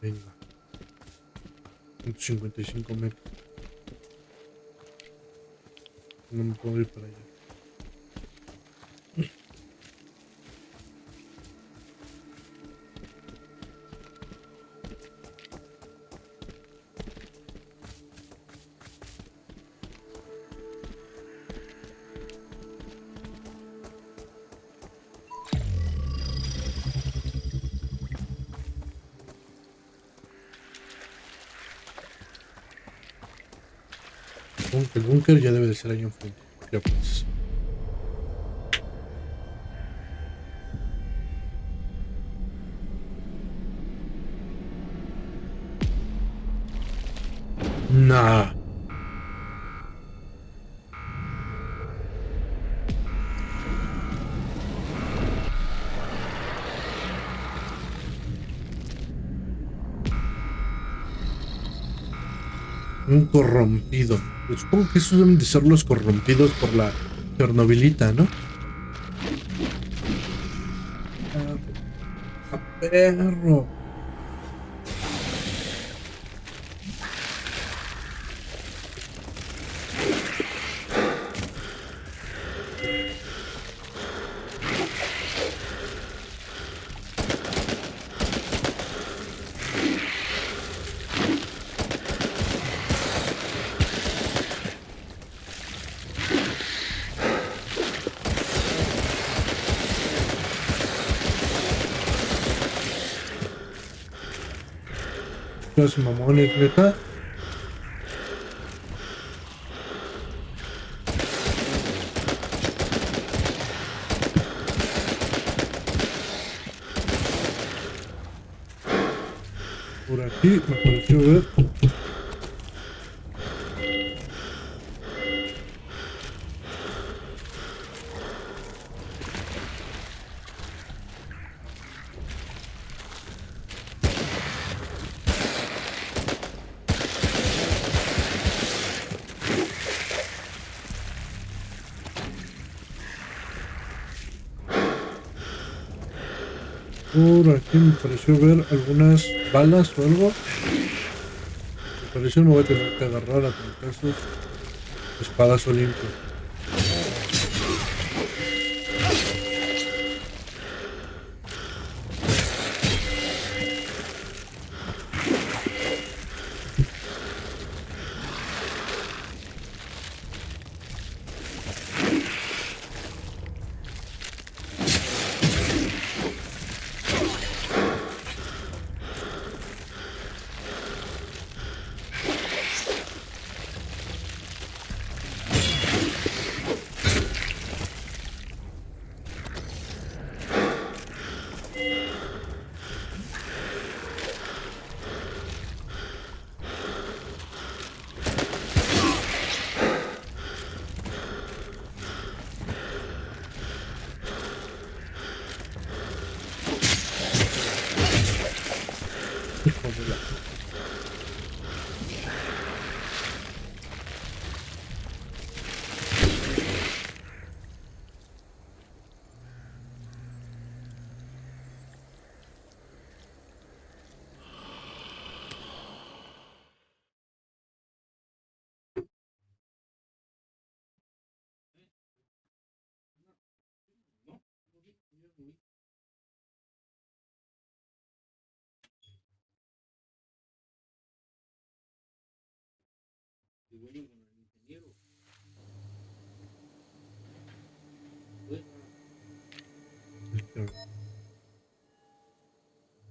Speaker 1: Venga. 155 metros. No me puedo ir para allá. El búnker ya debe de ser ahí enfrente. Ya pues. Nah. Un corrompido. Pues supongo que esos deben de ser los corrompidos por la Chernobylita, ¿no? ¡A perro! Los mamones, neta. Por aquí me pareció ver. Por aquí me pareció ver algunas balas o algo. Me pareció me voy a tener que agarrar a trancazos. Espadazo limpio.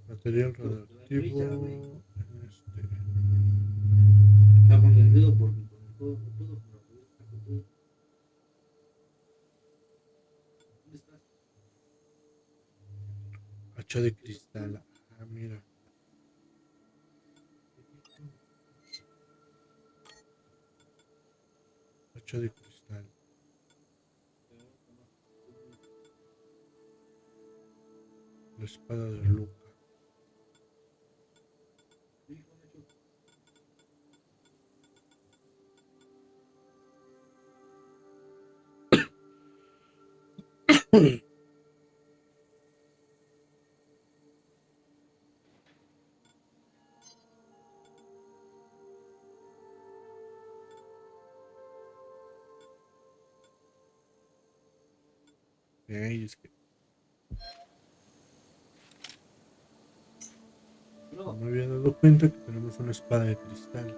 Speaker 1: Material radioactivo en este. Hacha de cristal. Ah, mira. Hacha de cristal. La espada de Luca. Es que no me había dado cuenta que tenemos una espada de cristal.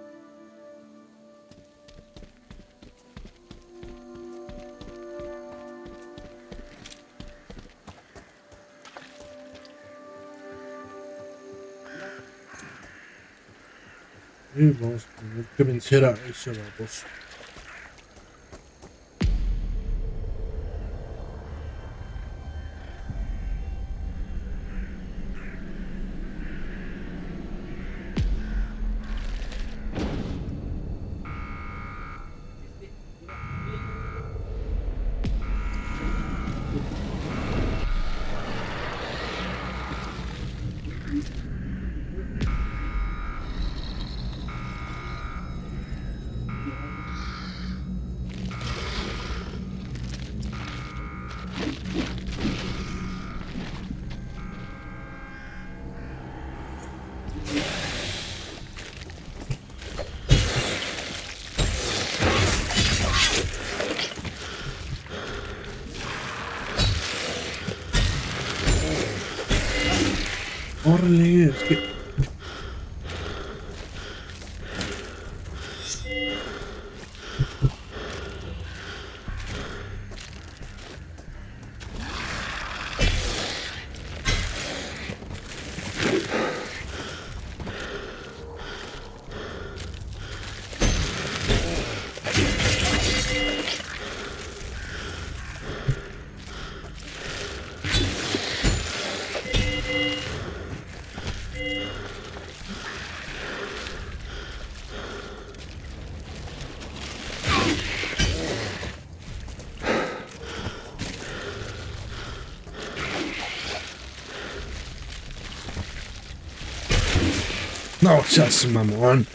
Speaker 1: Y vamos a tener que vencer a ese baboso. Órale, es que... No seas mamón.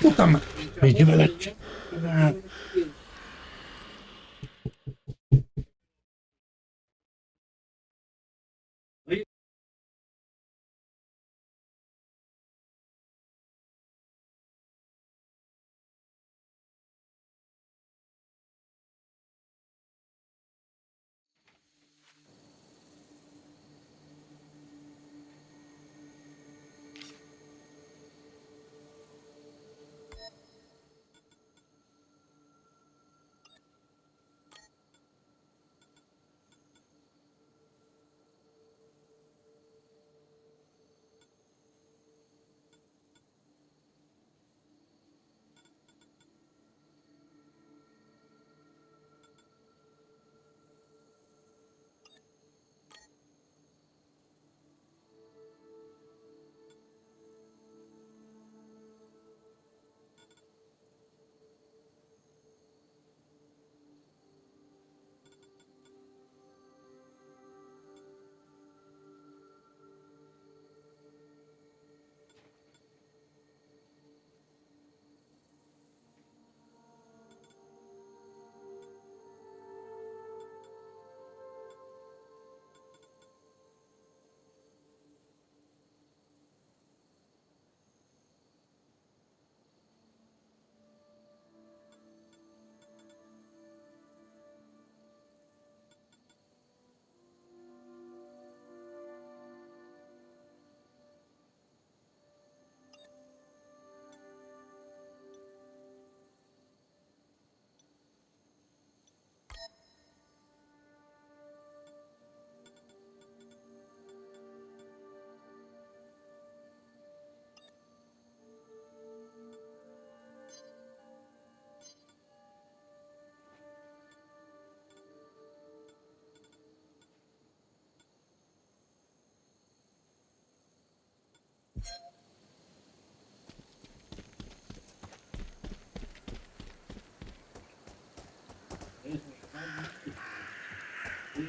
Speaker 1: Puta madre, me lleva la chingada.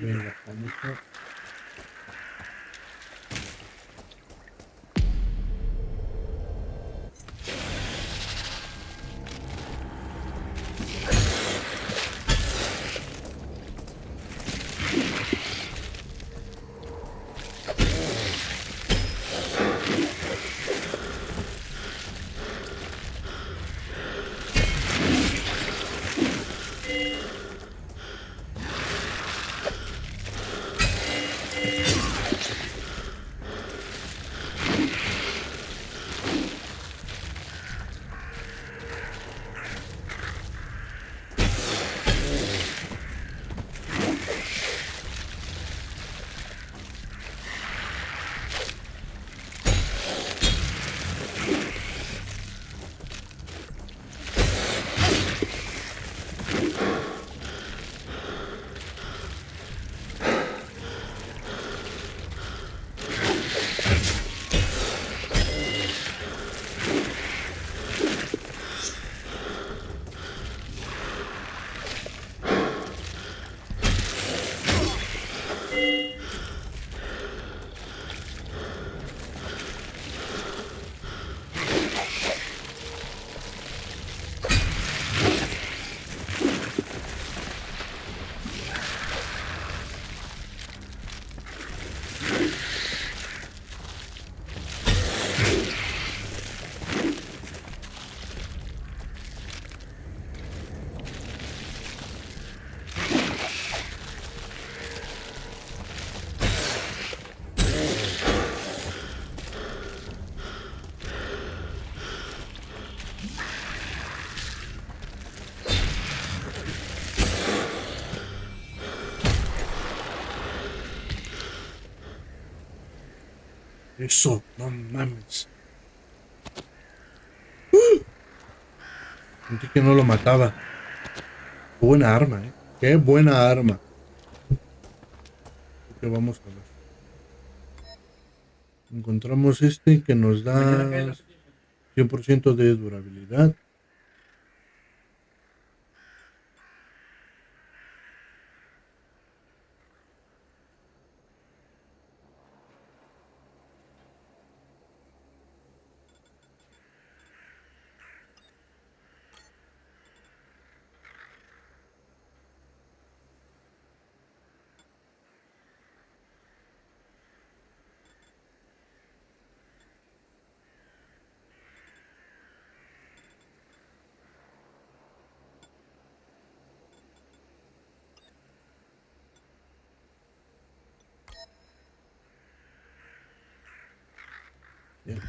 Speaker 1: Venga, vamos a... Eso, no mames. Sentí que no lo mataba. Qué buena arma, Qué buena arma. ¿Qué vamos a ver? Encontramos este que nos da 100% de durabilidad. Bien.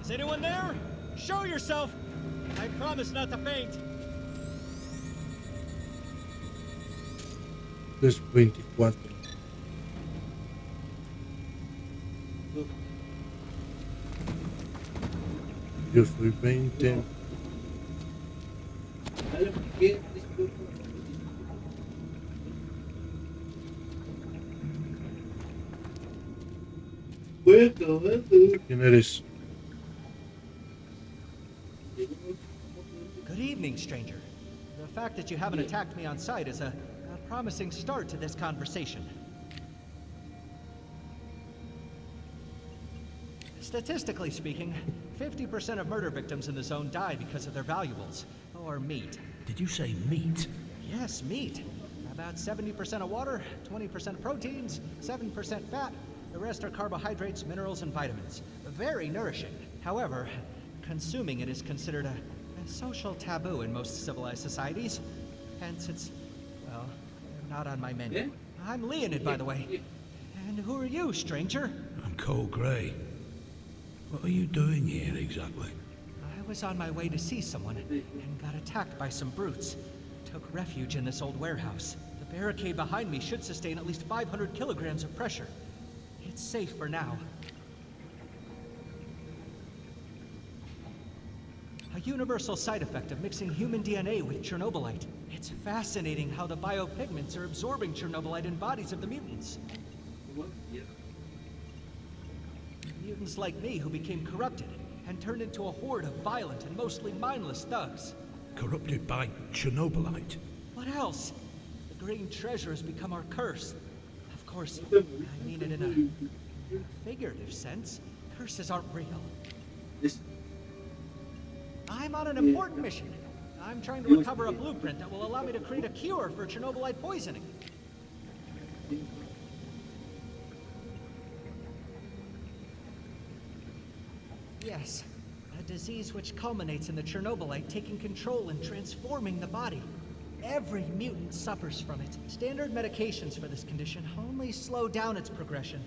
Speaker 17: Is anyone there? Show yourself! I promise not to faint.
Speaker 1: Es 24. Yo soy 20. ¿Quién eres?
Speaker 17: Good evening, stranger. The fact that you haven't attacked me on sight is a promising start to this conversation. Statistically speaking, 50% of murder victims in the zone die because of their valuables, or meat.
Speaker 2: Did you say meat?
Speaker 17: Yes, meat. About 70% of water, 20% proteins, 7% fat. The rest are carbohydrates, minerals, and vitamins. Very nourishing. However, consuming it is considered a social taboo in most civilized societies. Hence, it's, well, not on my menu. I'm Leonid, by the way. And who are you, stranger?
Speaker 2: I'm Cole Gray. What are you doing here, exactly?
Speaker 17: I was on my way to see someone and got attacked by some brutes. Took refuge in this old warehouse. The barricade behind me should sustain at least 500 kilograms of pressure. It's safe for now. A universal side effect of mixing human DNA with Chernobylite. It's fascinating how the biopigments are absorbing Chernobylite in bodies of the mutants. Mutants like me who became corrupted and turned into a horde of violent and mostly mindless thugs.
Speaker 2: Corrupted by Chernobylite?
Speaker 17: What else? The green treasure has become our curse. Of course, I mean it in a figurative sense. Curses aren't real. I'm on an important mission. I'm trying to recover a blueprint that will allow me to create a cure for Chernobylite poisoning. Yes, a disease which culminates in the Chernobylite taking control and transforming the body. Every mutant suffers from it. Standard medications for this condition only slow down its progression.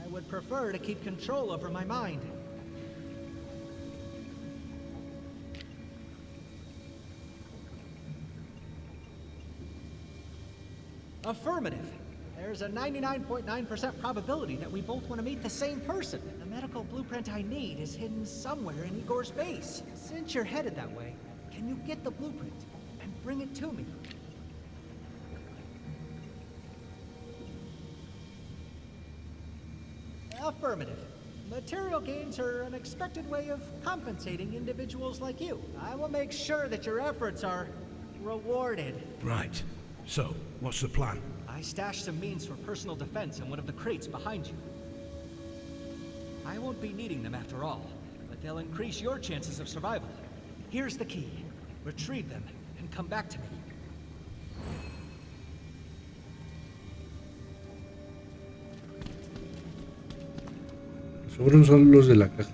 Speaker 17: I would prefer to keep control over my mind. Affirmative. There's a 99.9% probability that we both want to meet the same person. The medical blueprint I need is hidden somewhere in Igor's base. Since you're headed that way, can you get the blueprint and bring it to me? Affirmative. Material gains are an expected way of compensating individuals like you. I will make sure that your efforts are rewarded.
Speaker 2: Right. So, what's the plan?
Speaker 17: I stashed some means for personal defense in one of the crates behind you. I won't be needing them after all, but they'll increase your chances of survival. Here's the key. Retrieve them and come back to me.
Speaker 1: Seguro son los de la caja, ¿no?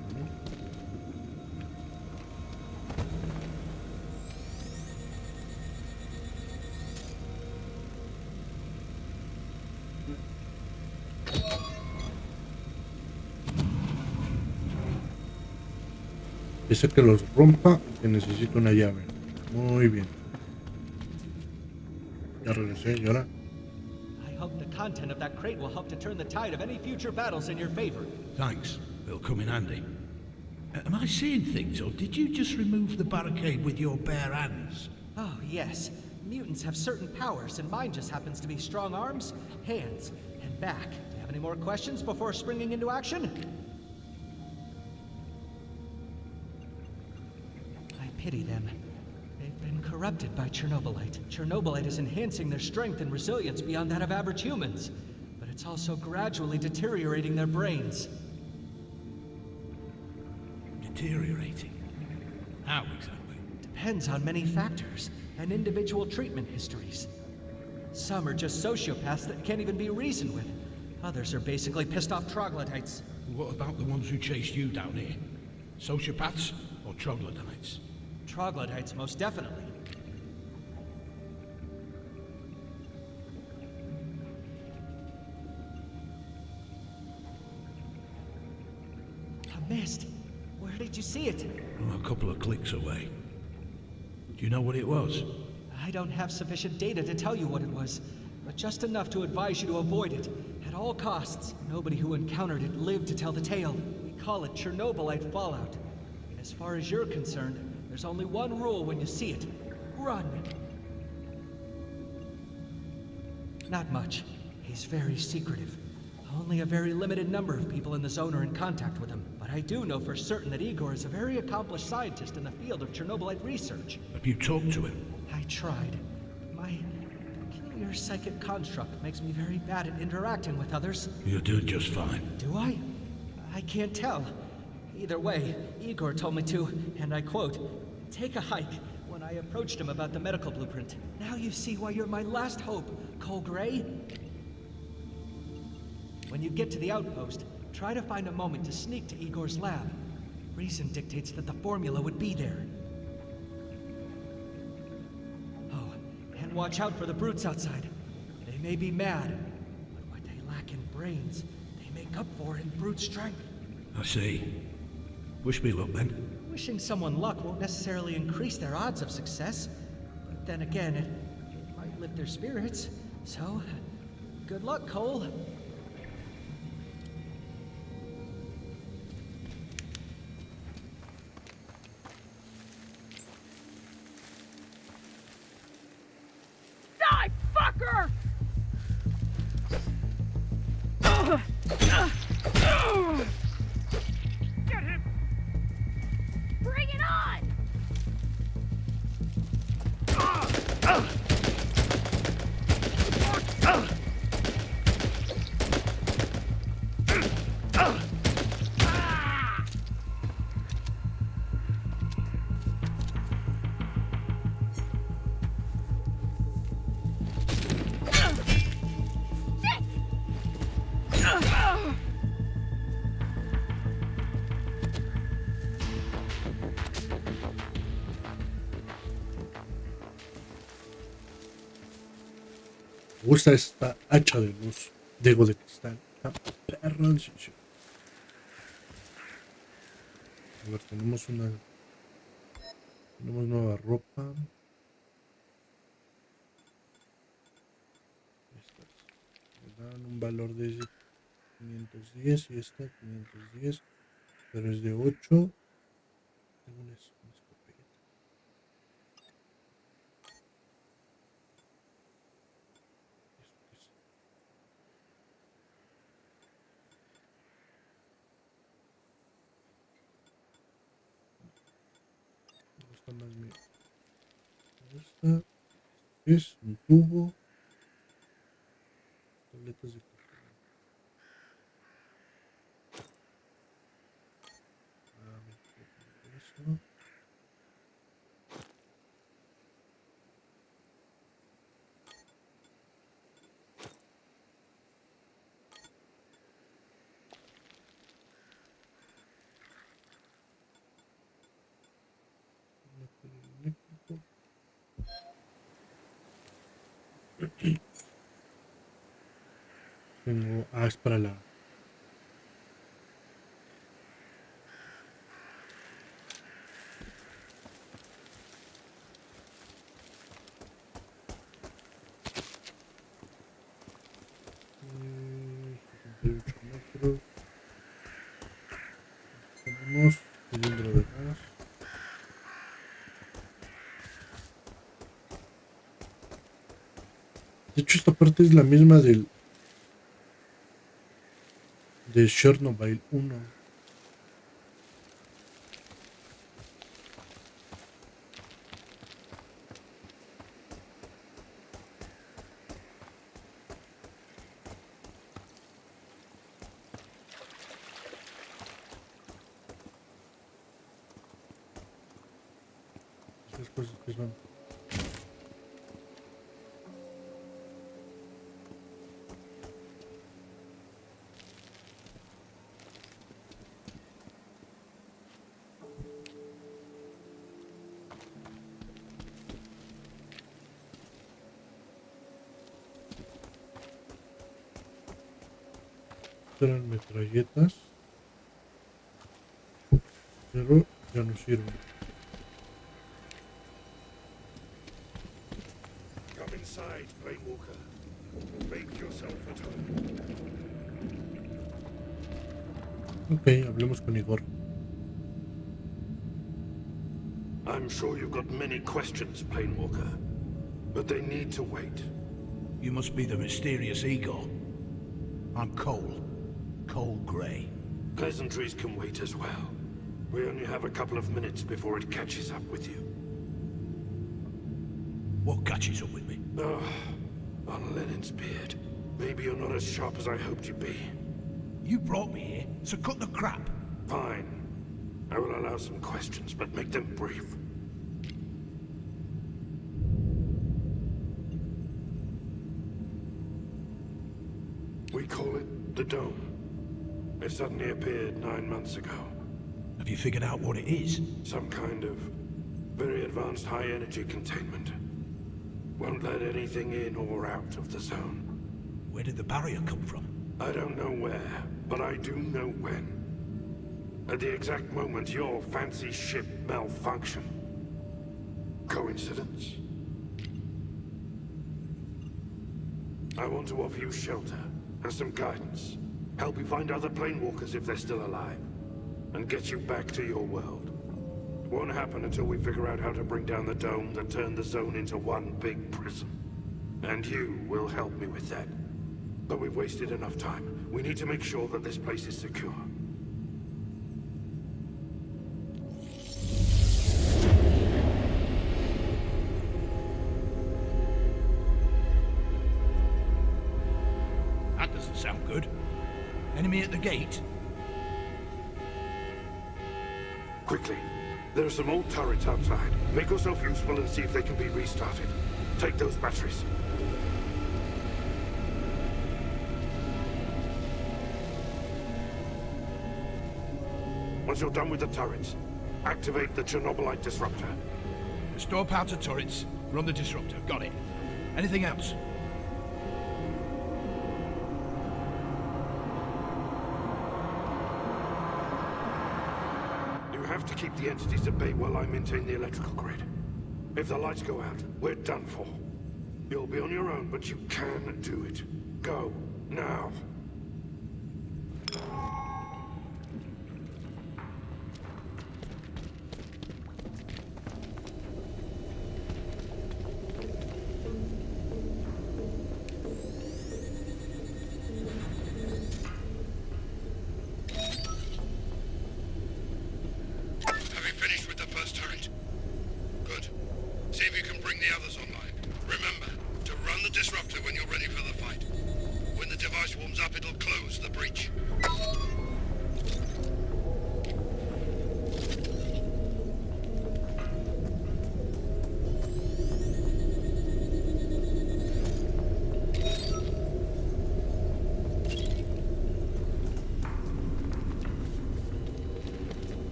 Speaker 1: Dice que los rompa, que necesito una llave. Muy bien. Ya regresé, ¿y ahora?
Speaker 17: I hope the content of that crate will help to turn the tide of any future battles in your favor.
Speaker 2: Thanks. It'll come in handy. Am I seeing things, or did you just remove the barricade with your bare hands?
Speaker 17: Oh, yes. Mutants have certain powers, and mine just happens to be strong arms, hands, and back. Do you have any more questions before springing into action? I pity them. They've been corrupted by Chernobylite. Chernobylite is enhancing their strength and resilience beyond that of average humans, but it's also gradually deteriorating their brains.
Speaker 2: Deteriorating? How exactly?
Speaker 17: Depends on many factors and individual treatment histories. Some are just sociopaths that can't even be reasoned with. Others are basically pissed off troglodytes.
Speaker 2: What about the ones who chased you down here? Sociopaths or troglodytes?
Speaker 17: Troglodytes, most definitely. A mist. Where did you see it?
Speaker 2: Oh, a couple of clicks away. Do you know what it was?
Speaker 17: I don't have sufficient data to tell you what it was, but just enough to advise you to avoid it at all costs. Nobody who encountered it lived to tell the tale. We call it Chernobylite fallout. As far as you're concerned, there's only one rule when you see it. Run. Not much. He's very secretive. Only a very limited number of people in the zone are in contact with him. But I do know for certain that Igor is a very accomplished scientist in the field of Chernobylite research.
Speaker 2: Have you talked to him?
Speaker 17: I tried. My peculiar psychic construct makes me very bad at interacting with others.
Speaker 2: You're doing just fine.
Speaker 17: Do I? I can't tell. Either way, Igor told me to, and I quote, take a hike when I approached him about the medical blueprint. Now you see why you're my last hope, Cole Gray. When you get to the outpost, try to find a moment to sneak to Igor's lab. Reason dictates that the formula would be there. Oh, and watch out for the brutes outside. They may be mad, but what they lack in brains, they make up for in brute strength.
Speaker 2: I see. Wish me luck then.
Speaker 17: Wishing someone luck won't necessarily increase their odds of success, but then again, it might lift their spirits. So, good luck, Cole.
Speaker 1: Me gusta esta hacha de luz de ego de cristal. Perrón, sí, sí. A ver, tenemos nueva ropa. Estas me dan un valor de 510 y esta 510, pero es de 8. Tengo una escopeta. Me gusta más mi... Esta es un tubo. Tabletas de café. Eso. Tengo... Ah, es para la... Tenemos cilindro de gas. De hecho, esta parte es la misma de Chernobyl 1. Esas cosas que son. Eran metralletas, pero ya no sirven.
Speaker 2: Come inside, Planewalker. Make yourself at home.
Speaker 1: Ok, hablemos con Igor.
Speaker 2: I'm sure you've got many questions, Planewalker, but they need to wait.
Speaker 16: You must be the mysterious Igor. I'm Cole Gray.
Speaker 2: Pleasantries can wait as well. We only have a couple of minutes before it catches up with you.
Speaker 16: What catches up with me?
Speaker 2: Oh, on Lenin's beard. Maybe you're not as sharp as I hoped you'd be.
Speaker 16: You brought me here, so cut the crap.
Speaker 2: Fine. I will allow some questions, but make them brief. We call it the Dome. It suddenly appeared 9 months ago.
Speaker 16: Have you figured out what it is?
Speaker 2: Some kind of very advanced high-energy containment. Won't let anything in or out of the zone.
Speaker 16: Where did the barrier come from?
Speaker 2: I don't know where, but I do know when. At the exact moment your fancy ship malfunctioned. Coincidence? I want to offer you shelter and some guidance. Help you find other planewalkers if they're still alive. And get you back to your world. It won't happen until we figure out how to bring down the dome that turned the zone into one big prison. And you will help me with that. But we've wasted enough time. We need to make sure that this place is secure.
Speaker 16: That doesn't sound good. Enemy at the gate?
Speaker 2: Quickly. There are some old turrets outside. Make yourself useful and see if they can be restarted. Take those batteries. Once you're done with the turrets, activate the Chernobylite disruptor.
Speaker 16: Restore power to turrets. Run the disruptor. Got it. Anything else?
Speaker 2: have to keep the entities at bay while I maintain the electrical grid. If the lights go out, we're done for. You'll be on your own, but you can do it. Go, now.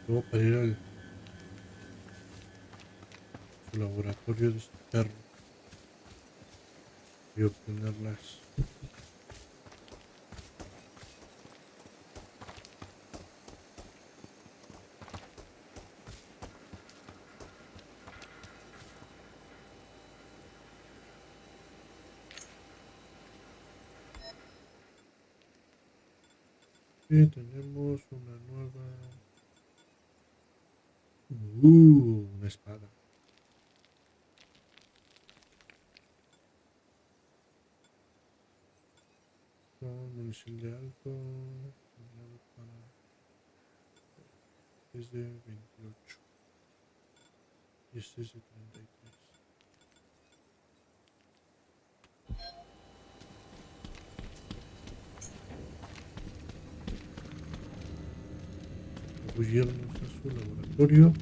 Speaker 1: Luego para ir al su laboratorio de este perro y obtenerlas. Y tenemos una nueva. Una espada. Con munición de alto. Es de 28. Y este es de 33. Irnos a su laboratorio.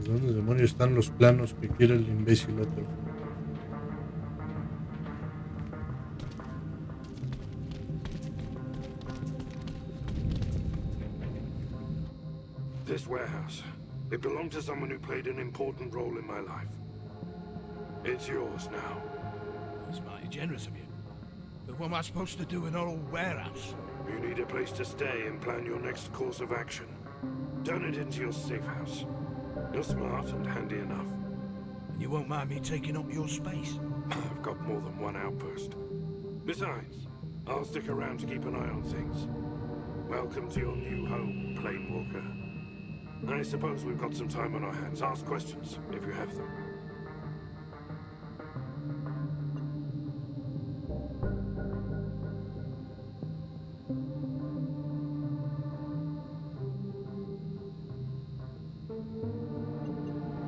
Speaker 1: ¿Dónde demonios están los planos que quiere el imbécil otro?
Speaker 2: This warehouse, it belonged to someone who played an important role in my life. It's yours now.
Speaker 18: That's mighty generous of you. But what am I supposed to do in an old warehouse?
Speaker 2: You need a place to stay and plan your next course of action. Turn it into your safe house. You're smart and handy enough.
Speaker 18: And you won't mind me taking up your space?
Speaker 2: I've got more than one outpost. Besides, I'll stick around to keep an eye on things. Welcome to your new home, Planewalker. I suppose we've got some time on our hands. Ask questions, if you have them.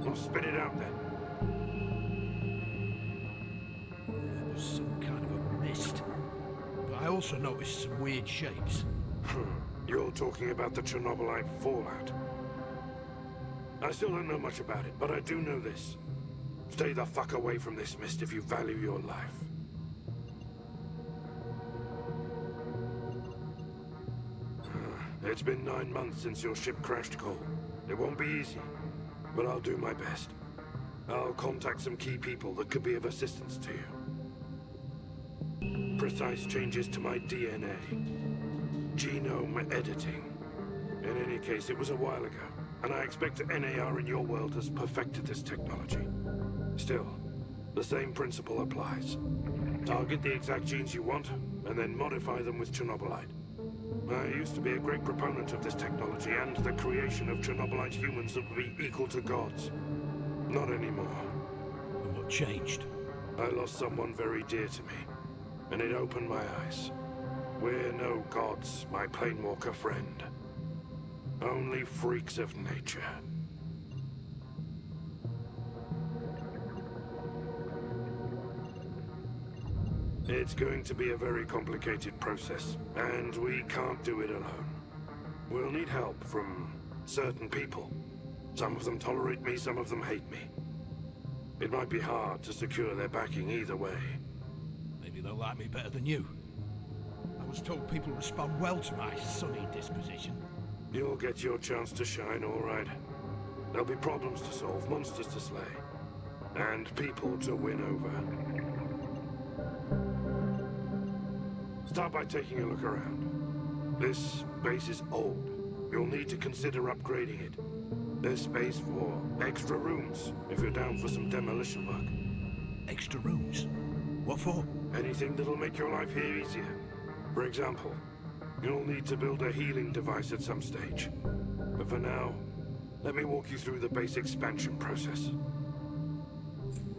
Speaker 2: Well, spit it out then.
Speaker 18: There was some kind also noticed some weird shapes.
Speaker 2: You're talking about the Chernobylite fallout. I still don't know much about it, but I do know this. Stay the fuck away from this mist if you value your life. It's been 9 months since your ship crashed, Cole. It won't be easy, but I'll do my best. I'll contact some key people that could be of assistance to you. Precise changes to my DNA. Genome editing. In any case, it was a while ago, and I expect NAR in your world has perfected this technology. Still, the same principle applies. Target the exact genes you want, and then modify them with Chernobylite. I used to be a great proponent of this technology and the creation of Chernobylite humans that would be equal to gods. Not anymore.
Speaker 18: And what changed?
Speaker 2: I lost someone very dear to me, and it opened my eyes. We're no gods, my planewalker friend. Only freaks of nature. It's going to be a very complicated process, and we can't do it alone. We'll need help from certain people. Some of them tolerate me, some of them hate me. It might be hard to secure their backing either way.
Speaker 18: Maybe they'll like me better than you. I was told people respond well to my sunny disposition.
Speaker 2: You'll get your chance to shine, all right. There'll be problems to solve, monsters to slay, and people to win over. Start by taking a look around. This base is old. You'll need to consider upgrading it. There's space for extra rooms, if you're down for some demolition work.
Speaker 18: Extra rooms? What for?
Speaker 2: Anything that'll make your life here easier. For example, you'll need to build a healing device at some stage. But for now, let me walk you through the base expansion process.